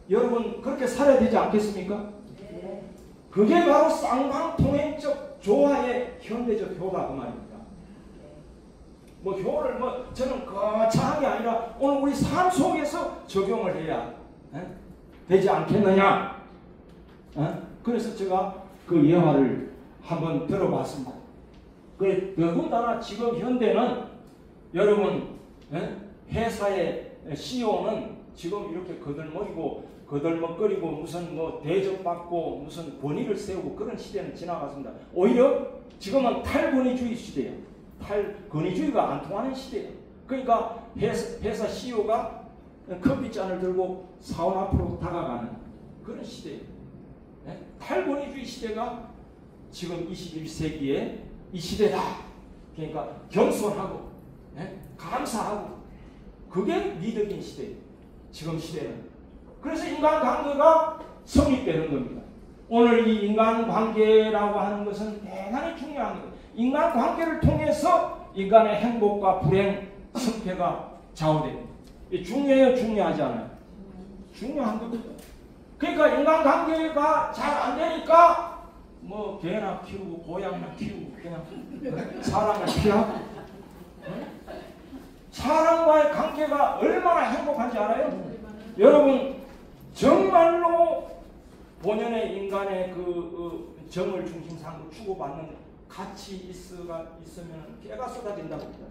S1: 여러분 그렇게 살아야 되지 않겠습니까? 네. 그게 바로 쌍방통행적 조화의 현대적 효다 그 말입니다. 효를 저는 거창한 게 아니라 오늘 우리 삶 속에서 적용을 해야 되지 않겠느냐. 그래서 제가 그 예화를 한번 들어봤습니다. 더군다나 지금 현대는 여러분 회사의 CEO는 지금 이렇게 거들먹거리고 무슨 대접받고 무슨 권위를 세우고 그런 시대는 지나갔습니다. 오히려 지금은 탈권위주의 시대예요. 탈권위주의가 안 통하는 시대예요. 그러니까 회사 CEO가 커피잔을 들고 사원 앞으로 다가가는 그런 시대예요. 탈권위주의 시대가 지금 21세기의 이 시대다. 그러니까 겸손하고 감사하고. 그게 미덕인 시대예요. 지금 시대는. 그래서 인간관계가 성립되는 겁니다. 오늘 이 인간관계라고 하는 것은 대단히 중요한 거예요. 인간관계를 통해서 인간의 행복과 불행, 승패가 좌우됩니다. 중요해요? 중요하지 않아요? 중요한 겁니다. 그러니까 인간관계가 잘 안 되니까 뭐 개나 키우고 고양이나 키우고 그냥 사람을 피하고. 사람과의 관계가 얼마나 행복한지 알아요? 여러분 정말로 본연의 인간의 그 정을 중심상으로 추구받는 가치 있으면 깨가 쏟아진다고 합니다.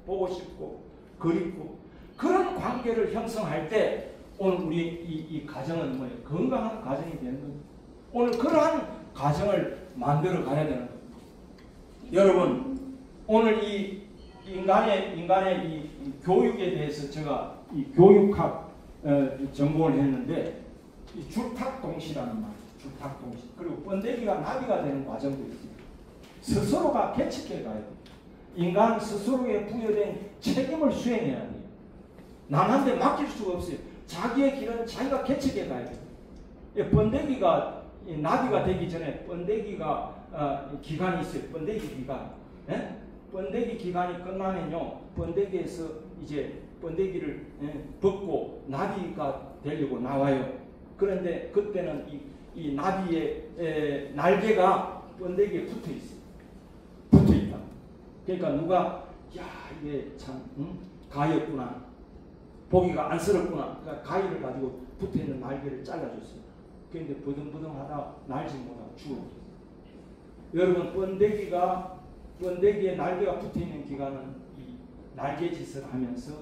S1: 보고 싶고 그립고 그런 관계를 형성할 때 오늘 우리 이 가정은 뭐예요? 건강한 가정이 되는 겁니다. 오늘 그러한 가정을 만들어 가야 되는 겁니다. 여러분 오늘 이 인간의 이 교육에 대해서 제가 이 교육학 전공을 했는데 이 줄탁동시라는 말, 줄탁동시 그리고 번데기가 나비가 되는 과정도 있어요. 스스로가 개척해 가야 돼요. 인간 스스로에 부여된 책임을 수행해야 돼요. 남한테 맡길 수가 없어요. 자기의 길은 자기가 개척해 가야 돼요. 번데기가 나비가 되기 전에 번데기가 기간이 있어요. 번데기 기간. 예? 번데기 기간이 끝나면요, 번데기에서 이제 번데기를 벗고 나비가 되려고 나와요. 그런데 그때는 이 나비의 날개가 번데기에 붙어 있어요. 붙어 있다. 그러니까 누가 야 이게 참 가였구나, 보기가 안쓰럽구나. 그러니까 가위를 가지고 붙어 있는 날개를 잘라줬어요. 그런데 버둥버둥하다 날지 못하고 죽었어요. 여러분 번데기의 날개가 붙어있는 기간은 이 날개짓을 하면서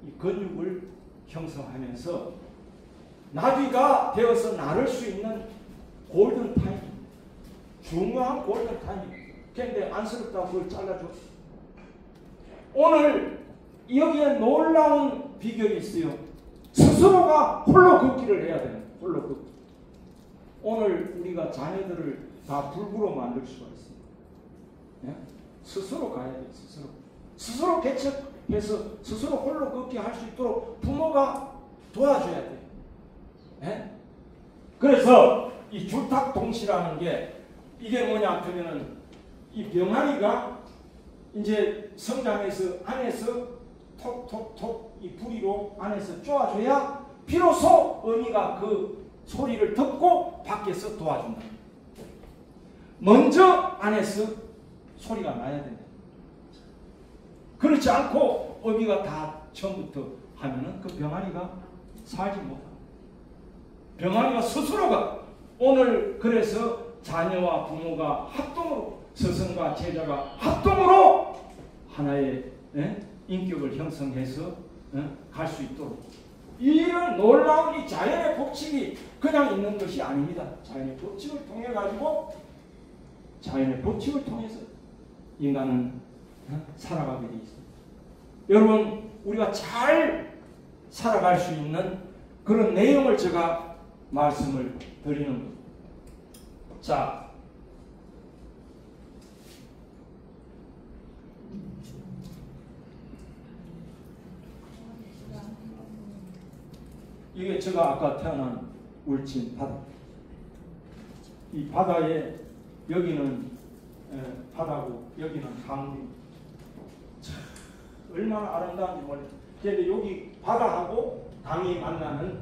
S1: 이 근육을 형성하면서 나비가 되어서 나를 수 있는 골든타임, 중요한 골든타임. 그런데 안쓰럽다고 그걸 잘라줬어요. 오늘 여기에 놀라운 비결이 있어요. 스스로가 홀로 걷기를 해야 돼요. 홀로 걷기. 오늘 우리가 자녀들을 다 불구로 만들 수가 있어요. 예? 스스로 가야 돼요. 스스로 개척해서 스스로 홀로 걷게 할 수 있도록 부모가 도와줘야 돼요. 예? 그래서 이 줄탁동시라는 게 이게 뭐냐 하면은 이 병아리가 이제 성장해서 안에서 톡톡톡 이 부리로 안에서 쪼아줘야 비로소 어미가 그 소리를 듣고 밖에서 도와준다. 먼저 안에서 소리가 나야 된다. 그렇지 않고 어미가 다 처음부터 하면은 그 병아리가 살지 못한다. 병아리가 스스로가 오늘 그래서 자녀와 부모가 합동으로 스승과 제자가 합동으로 하나의 인격을 형성해서 갈 수 있도록 이런 놀라운 이 자연의 법칙이 그냥 있는 것이 아닙니다. 자연의 법칙을 통해 가지고 자연의 법칙을 통해서 인간은 살아가게 돼 있습니다. 여러분 우리가 잘 살아갈 수 있는 그런 내용을 제가 말씀을 드리는 겁니다. 자, 이게 제가 아까 태어난 울진 바다. 이 바다에 여기는 바다고 여기는 강이 얼마나 아름다운지 몰라요. 그런데 여기 바다하고 강이 만나는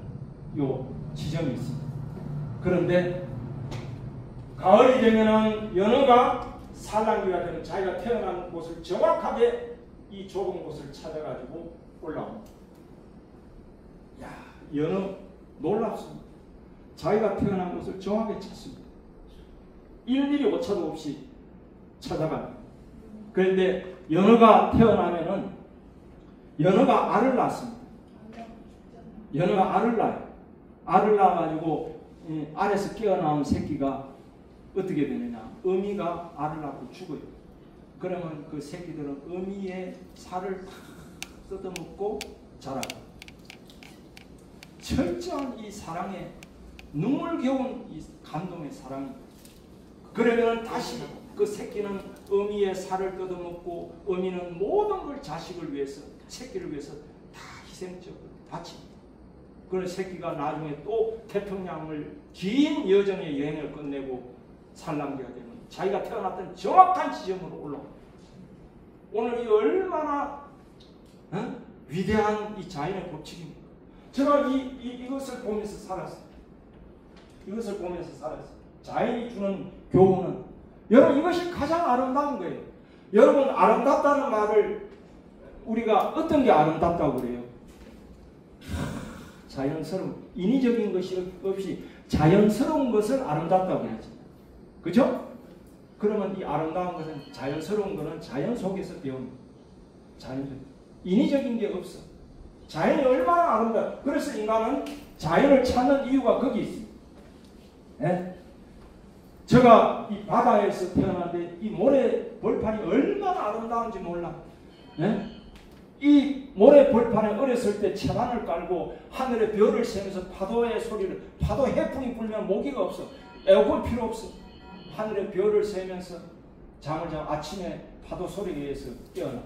S1: 요 지점이 있습니다. 그런데 가을이 되면은 연어가 산란기가 되는 자기가 태어난 곳을 정확하게 이 좁은 곳을 찾아가지고 올라옵니다. 야, 연어 놀랍습니다. 자기가 태어난 곳을 정확하게 찾습니다. 1mm 오차도 없이 찾아갑니다. 그런데 연어가 태어나면은 연어가 알을 낳습니다. 연어가 알을 낳아요. 알을 낳아가지고 알에서 깨어나온 새끼가 어떻게 되느냐. 어미가 알을 낳고 죽어요. 그러면 그 새끼들은 어미의 살을 다 뜯어먹고 자라요. 철저한 이 사랑에 눈물겨운 이 감동의 사랑이. 그러면 다시 그 새끼는 어미의 살을 뜯어먹고 어미는 모든 걸 자식을 위해서, 새끼를 위해서 다 희생적으로 바칩니다. 그런 새끼가 나중에 또 태평양을 긴 여정의 여행을 끝내고 산란기가 되면 자기가 태어났던 정확한 지점으로 올라옵니다. 오늘 이 얼마나 위대한 이 자연의 법칙입니까? 제가 이것을 보면서 살았어요. 이것을 보면서 살았어요. 자연이 주는 교훈은, 여러분, 이것이 가장 아름다운 거예요. 여러분, 아름답다는 말을 우리가 어떤 게 아름답다고 그래요? 자연스러운, 인위적인 것이 없이 자연스러운 것을 아름답다고 그러죠. 그죠? 그러면 이 아름다운 것은, 자연스러운 것은 자연 속에서 배웁니다. 자연적, 인위적인 게 없어. 자연이 얼마나 아름다워. 그래서 인간은 자연을 찾는 이유가 거기 있어요. 예? 제가 이 바다에서 태어났는데 이 모래 벌판이 얼마나 아름다운지 몰라. 예? 이 모래 벌판에 어렸을 때 채반을 깔고 하늘에 별을 세면서 파도의 소리를, 파도 해풍이 불면 모기가 없어. 에어컨 필요 없어. 하늘에 별을 세면서 잠을 자고 아침에 파도 소리에 의해서 깨어나.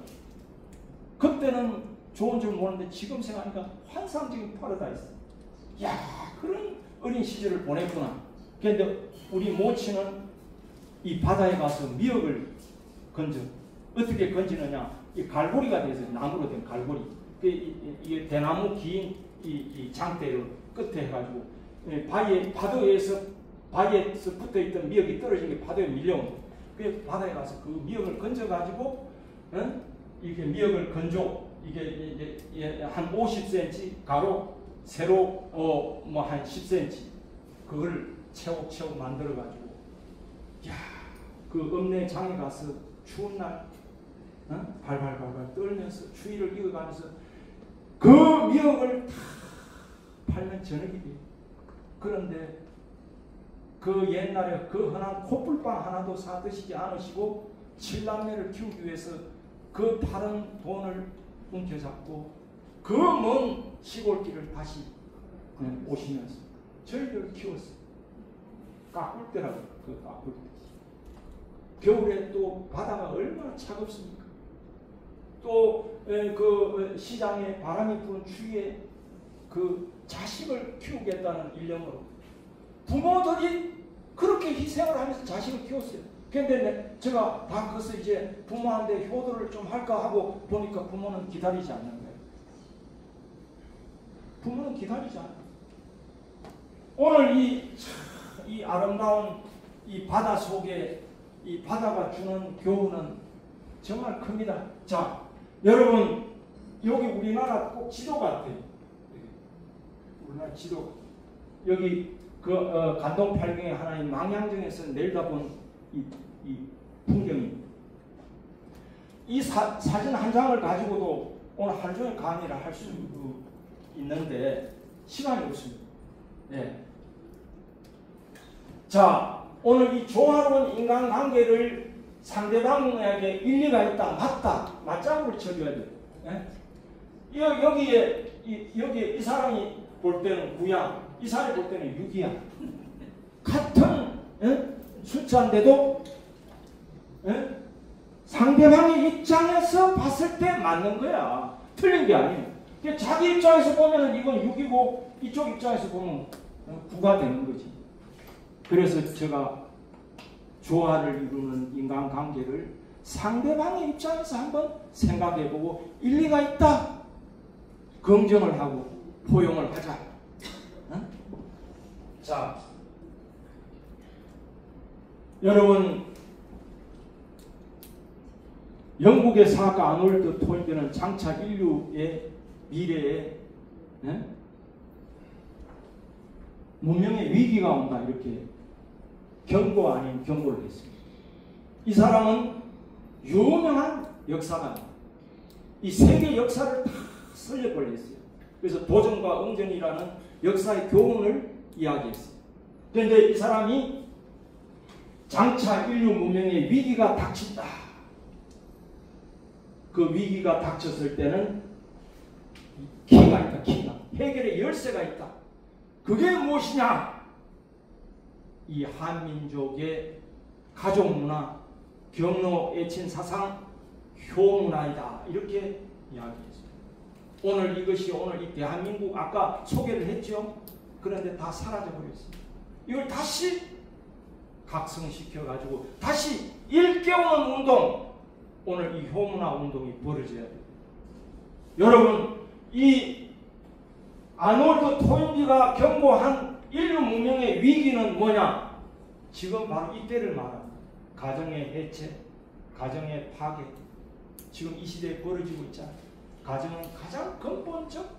S1: 그때는 좋은 줄 모르는데 지금 생각하니까 환상적인 파라다이스. 야, 그런 어린 시절을 보냈구나. 그런데 우리 모친은 이 바다에 가서 미역을 건져. 어떻게 건지느냐? 이 갈고리가 돼서, 나무로 된 갈고리. 이게 대나무 긴 이 장대를 끝에 해가지고 파도에서 붙어있던 미역이 떨어진 게 파도에 밀려온 거예요. 그 바다에 가서 그 미역을 건져가지고 이렇게 미역을 건져. 이게 한 50cm 가로, 세로 뭐 한 10cm 그걸 채옥 만들어가지고, 야, 그 읍내 장에 가서 추운 날 발발발발 떨면서 추위를 이어가면서 그 미역을 다 팔면 저녁이 돼요. 그런데 그 옛날에 그 흔한 콧불빵 하나도 사 드시지 않으시고 7남매를 키우기 위해서 그 파는 돈을 움켜잡고 그 먼 시골길을 다시 오시면서 저희들을 키웠어요. 가꿀 때라고, 그 가꿀 때. 겨울에 또 바다가 얼마나 차갑습니까? 또 그 시장에 바람이 부는 추위에 그 자식을 키우겠다는 일념으로 부모들이 그렇게 희생을 하면서 자식을 키웠어요. 그런데 제가 다 커서 이제 부모한테 효도를 좀 할까 하고 보니까 부모는 기다리지 않는 거예요. 부모는 기다리지 않아요. 오늘 이 아름다운 이 바다 속에 이 바다가 주는 교훈은 정말 큽니다. 자, 여러분, 여기 우리나라 꼭 지도 같아요. 우리나라 지도. 여기 그 간동 팔경의 하나인 망향정에서 내려다본 이 풍경입니다. 이 사진 한 장을 가지고도 오늘 하루 종일 강의를 할 수 있는데 시간이 없습니다. 네. 자, 오늘 이 조화로운 인간관계를 상대방에게 일리가 있다, 맞다, 맞장구를 쳐줘야 돼요. 네? 여기에 이 사람이 볼 때는 9야, 이 사람이 볼 때는 6이야. 같은 숫자인데도 상대방의 입장에서 봤을 때 맞는 거야. 틀린 게 아니에요. 자기 입장에서 보면 이건 6이고 이쪽 입장에서 보면 9가 되는 거지. 그래서 제가 조화를 이루는 인간관계를 상대방의 입장에서 한번 생각해보고 일리가 있다, 긍정을 하고 포용을 하자. 자, 여러분, 영국의 사학가 아놀드 토인비는 장차 인류의 미래에 문명의 위기가 온다, 이렇게 경고 아닌 경고를 했습니다. 이 사람은 유명한 역사가입니다. 이 세계 역사를 다 설력을 했어요. 그래서 도전과 응전이라는 역사의 교훈을 이야기했어요. 그런데 이 사람이 장차 인류 문명의 위기가 닥친다. 그 위기가 닥쳤을 때는 키가 있다, 키가. 해결의 열쇠가 있다. 그게 무엇이냐? 이 한민족의 가족 문화, 경로 애친 사상 효문화이다 이렇게 이야기했습니다. 오늘 이것이 오늘 이 대한민국 아까 소개를 했죠. 그런데 다 사라져 버렸습니다. 이걸 다시 각성시켜 가지고 다시 일깨우는 운동, 오늘 이 효문화 운동이 벌어져야 돼요. 여러분, 이 아놀드 토인비가 경고한 인류 문명의 위기는 뭐냐? 지금 바로 이때를 말합니다. 가정의 해체, 가정의 파괴. 지금 이 시대에 벌어지고 있잖아요. 가정은 가장 근본적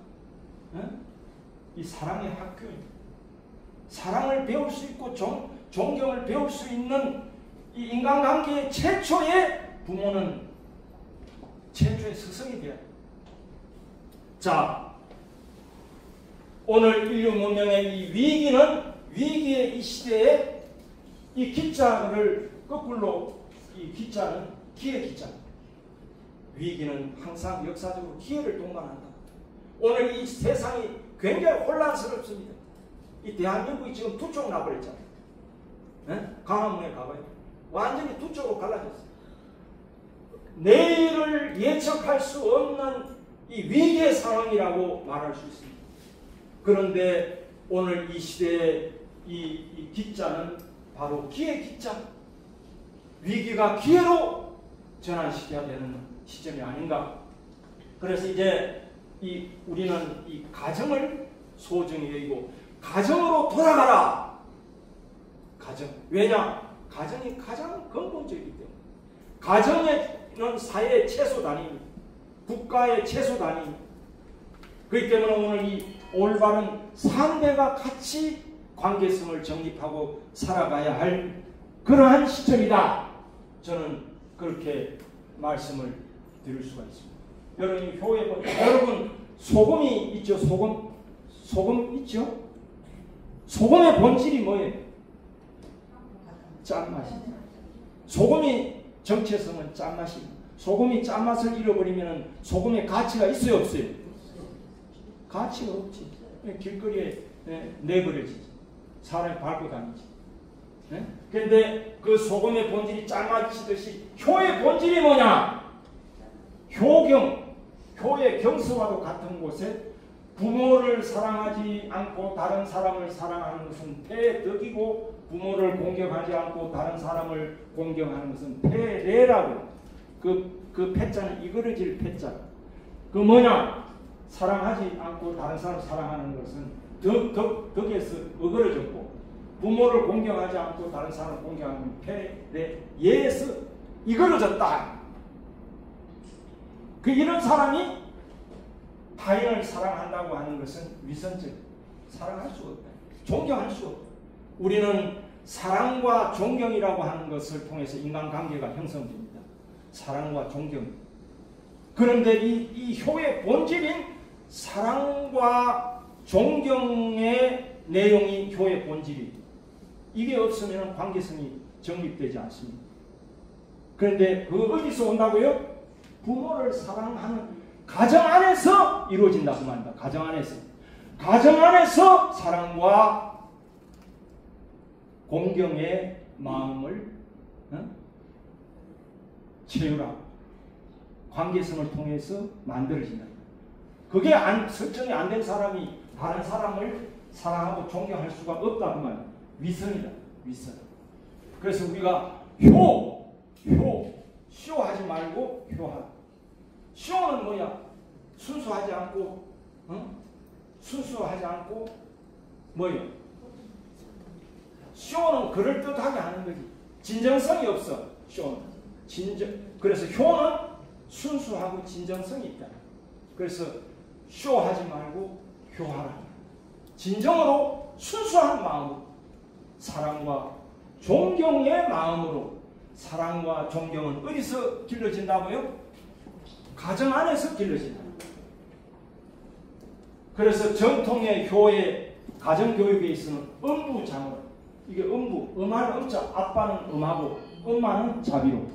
S1: 이 사랑의 학교입니다. 사랑을 배울 수 있고 존경을 배울 수 있는 이 인간관계의 최초의 부모는 최초의 스승이 돼야 돼요. 자, 오늘 인류 문명의 이 위기의 이 시대에 이 기자를 거꾸로, 이 기자는 기회 기자. 위기는 항상 역사적으로 기회를 동반한다. 오늘 이 세상이 굉장히 혼란스럽습니다. 이 대한민국이 지금 두 쪽 나버렸잖아요. 강화문에 가봐요. 완전히 두 쪽으로 갈라졌어요. 내일을 예측할 수 없는 이 위기의 상황이라고 말할 수 있습니다. 그런데 오늘 이 시대의 이 기자는 바로 기회 기자. 위기가 기회로 전환시켜야 되는 시점이 아닌가. 그래서 이제 우리는 이 가정을 소중히 여기고 가정으로 돌아가라. 가정. 왜냐? 가정이 가장 근본적이기 때문에. 가정에는 사회의 최소 단위입니다. 국가의 최소 단위입니다. 그렇기 때문에 오늘 이 올바른 3대가 같이 관계성을 정립하고 살아가야 할 그러한 시점이다. 저는 그렇게 말씀을 드릴 수가 있습니다. 여러분 소금이 있죠. 소금 있죠. 소금의 본질이 뭐예요? 짠맛입니다. 소금이 정체성은 짠맛입니다. 소금이 짠맛을 잃어버리면 소금의 가치가 있어요, 없어요? 가치가 없지. 길거리에 내버려지지. 사람이 밟고 다니지. 그런데 그 소금의 본질이 짠맛이듯이 효의 본질이 뭐냐? 효의 경서와도 같은 곳에 부모를 사랑하지 않고 다른 사람을 사랑하는 것은 패덕이고 부모를 공경하지 않고 다른 사람을 공경하는 것은 패례라고. 그 패자는 이그러질 패자. 그 뭐냐? 사랑하지 않고 다른 사람을 사랑하는 것은 덕에서 어그러졌고 부모를 공경하지 않고 다른 사람을 공경하는 패례 예에서 이그러졌다. 이런 사람이 타인을 사랑한다고 하는 것은 위선적. 사랑할 수 없다. 존경할 수 없다. 우리는 사랑과 존경이라고 하는 것을 통해서 인간관계가 형성됩니다. 사랑과 존경. 그런데 이 효의 본질인 사랑과 존경의 내용이 효의 본질이. 이게 없으면 관계성이 정립되지 않습니다. 그런데 그 어디서 온다고요? 부모를 사랑하는 가정 안에서 이루어진다고 말합니다. 가정 안에서. 가정 안에서 사랑과 공경의 마음을 채우라. 관계성을 통해서 만들어진다. 그게 설정이 안 된 사람이 다른 사람을 사랑하고 존경할 수가 없다고 말합니다. 위선이다. 위선. 그래서 우리가 쇼하지 말고 효하라. 쇼는 뭐야? 순수하지 않고, 순수하지 않고, 뭐요? 쇼는 그럴듯하게 하는 거지. 진정성이 없어, 쇼는. 그래서 효는 순수하고 진정성이 있다. 그래서 쇼하지 말고 효하라. 진정으로 순수한 마음으로, 사랑과 존경의 마음으로. 사랑과 존경은 어디서 길러진다고요? 가정 안에서 길러진다. 그래서 전통의 교회, 가정교육에 있어서는 음부장어. 이게 음하는 음자, 아빠는 음하고 엄마는 자비로.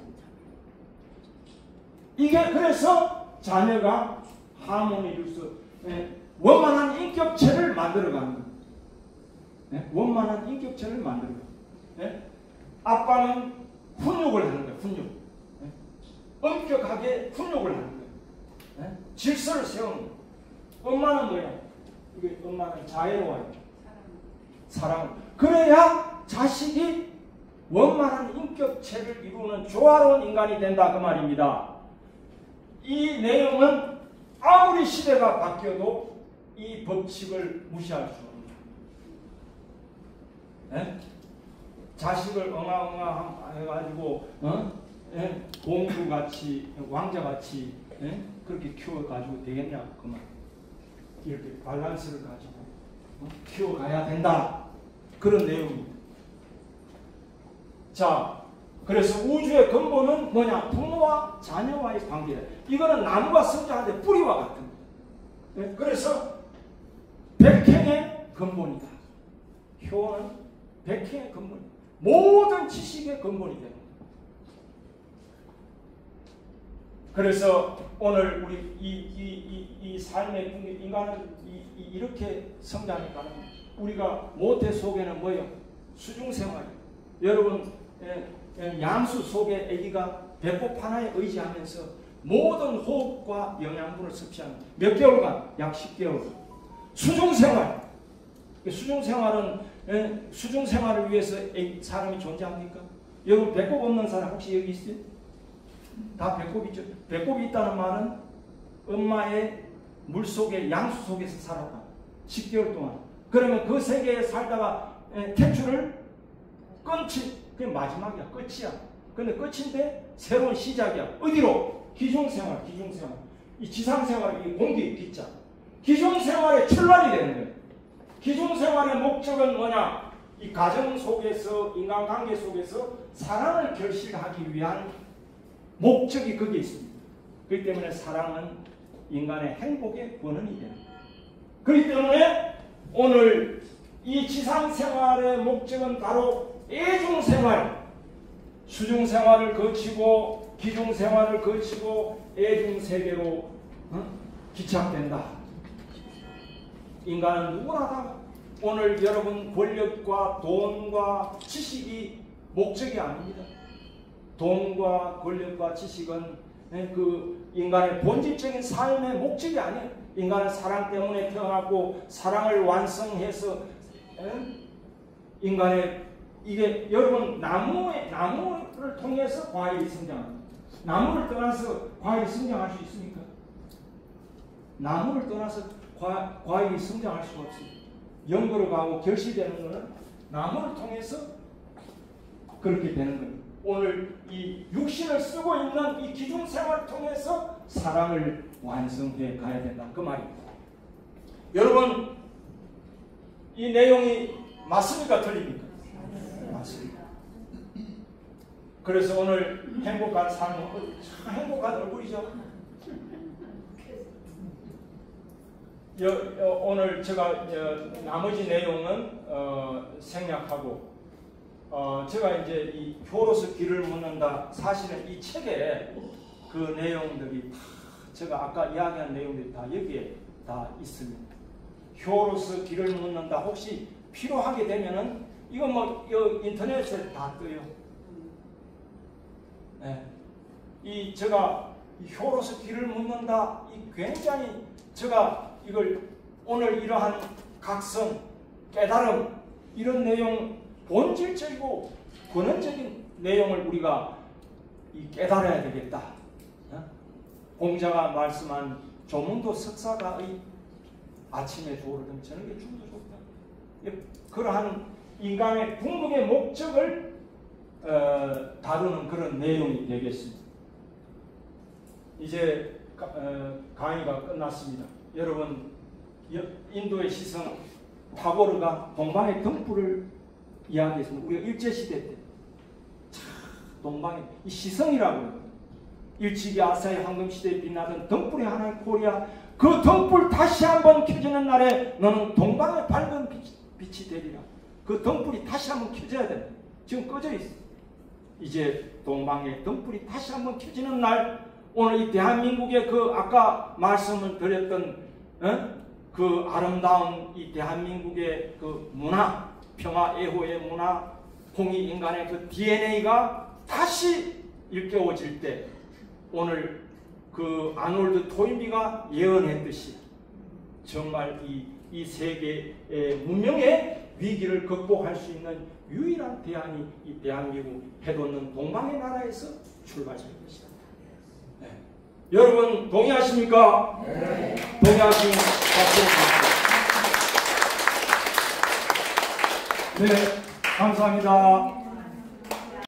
S1: 이게 그래서 자녀가 하모니로서 원만한 인격체를 만들어가는 거예요. 원만한 인격체를 만들어가는 거예요. 아빠는 훈육을 하는 거예요. 훈육. 엄격하게 훈육을 하는 거예요. 질서를 세우는 거예요. 엄마는 뭐야? 이게 엄마는 자애로워요. 사랑. 그래야 자식이 원만한 인격체를 이루는 조화로운 인간이 된다 그 말입니다. 이 내용은 아무리 시대가 바뀌어도 이 법칙을 무시할 수 없습니다. 자식을 엉아엉아 해가지고 공주같이 왕자같이 그렇게 키워가지고 되겠냐 그 말. 이렇게 밸런스를 가지고 키워가야 된다 그런 내용입니다. 자, 그래서 우주의 근본은 뭐냐? 부모와 자녀와의 관계다. 이거는 나무가 성장하는데 뿌리와 같은 거예요. 그래서 백행의 근본이다. 효는 백행의 근본이다. 모든 지식의 근본이 됩니다. 그래서 오늘 우리 이 삶의 풍경, 인간은 이렇게 성장해 가는 겁니다. 우리가 모태 속에는 뭐예요? 수중생활이에요. 여러분 양수 속에 아기가 배꼽 하나에 의지하면서 모든 호흡과 영양분을 섭취하는 몇 개월간? 약 10개월. 수중생활. 수중생활을 위해서 사람이 존재합니까? 여러분 배꼽 없는 사람 혹시 여기 있어요? 다 배꼽 있죠? 배꼽이 있다는 말은 엄마의 물속에 양수 속에서 살았다. 10개월 동안. 그러면 그 세계에 살다가 퇴출을 끊지. 그게 마지막이야. 끝이야. 근데 끝인데 새로운 시작이야. 어디로? 기존생활. 이 지상생활, 이 공기, 기자. 기존생활의 출발이 되는 거예요. 기존생활의 목적은 뭐냐? 이 가정 속에서, 인간관계 속에서 사랑을 결실하기 위한 목적이 거기에 있습니다. 그렇기 때문에 사랑은 인간의 행복의 원인이 됩니다. 그렇기 때문에 오늘 이 지상생활의 목적은 바로 애중생활, 수중생활을 거치고 기중생활을 거치고 애중세계로 기착된다. 인간은 누구나 다 오늘 여러분 권력과 돈과 지식이 목적이 아닙니다. 돈과 권력과 지식은 그 인간의 본질적인 삶의 목적이 아니에요. 인간은 사랑 때문에 태어났고 사랑을 완성해서 인간의 이게 여러분 나무를 통해서 과일이 성장합니다. 나무를 떠나서 과일이 성장할 수 있습니까? 나무를 떠나서 과일이 성장할 수가 없습니다. 연구로 가고 결실되는 것은 나무를 통해서 그렇게 되는 겁니다. 오늘 이 육신을 쓰고 있는 이 기중생활을 통해서 사랑을 완성해 가야 된다. 그 말입니다. 여러분 이 내용이 맞습니까? 틀립니까? 맞습니다. 그래서 오늘 행복한 삶은 참 행복한 얼굴이죠. 오늘 제가 나머지 내용은 생략하고 제가 이제 이 효로서 길을 묻는다. 사실은 이 책에 그 내용들이 다 제가 아까 이야기한 내용들이 다 여기에 다 있습니다. 효로서 길을 묻는다. 혹시 필요하게 되면은 이거 뭐 인터넷에 다 떠요. 네. 제가 효로서 길을 묻는다. 굉장히 제가 이걸 오늘 이러한 각성, 깨달음 이런 내용 본질적이고 근원적인 내용을 우리가 깨달아야 되겠다. 공자가 말씀한 조문도 석사가 아침에 조르든 저녁에 죽어도 좋다. 그러한 인간의 궁극의 목적을 다루는 그런 내용이 되겠습니다. 이제 강의가 끝났습니다. 여러분 인도의 시성 타고르가 동방의 등불을 이야기했습니다. 우리가 일제시대 때 동방의 이 시성이라고 해요. 일찍이 아사히 황금시대에 빛나던 등불의 하나의 코리아 그 등불 다시 한번 켜지는 날에 너는 동방의 밝은 빛이 되리라. 그 등불이 다시 한번 켜져야 된다. 지금 꺼져 있어. 이제 동방의 등불이 다시 한번 켜지는 날 오늘 이 대한민국의 그 아까 말씀을 드렸던 그 아름다운 이 대한민국의 그 문화 평화 애호의 문화 홍익인간의 그 DNA가 다시 일깨워질 때 오늘 그 아놀드 토인비가 예언했듯이 정말 이 세계의 문명의 위기를 극복할 수 있는 유일한 대안이 이 대한민국 해돋는 동방의 나라에서 출발할 것이다. 네. 여러분 동의하십니까? 네. 동의하시면 박수. 네, 감사합니다.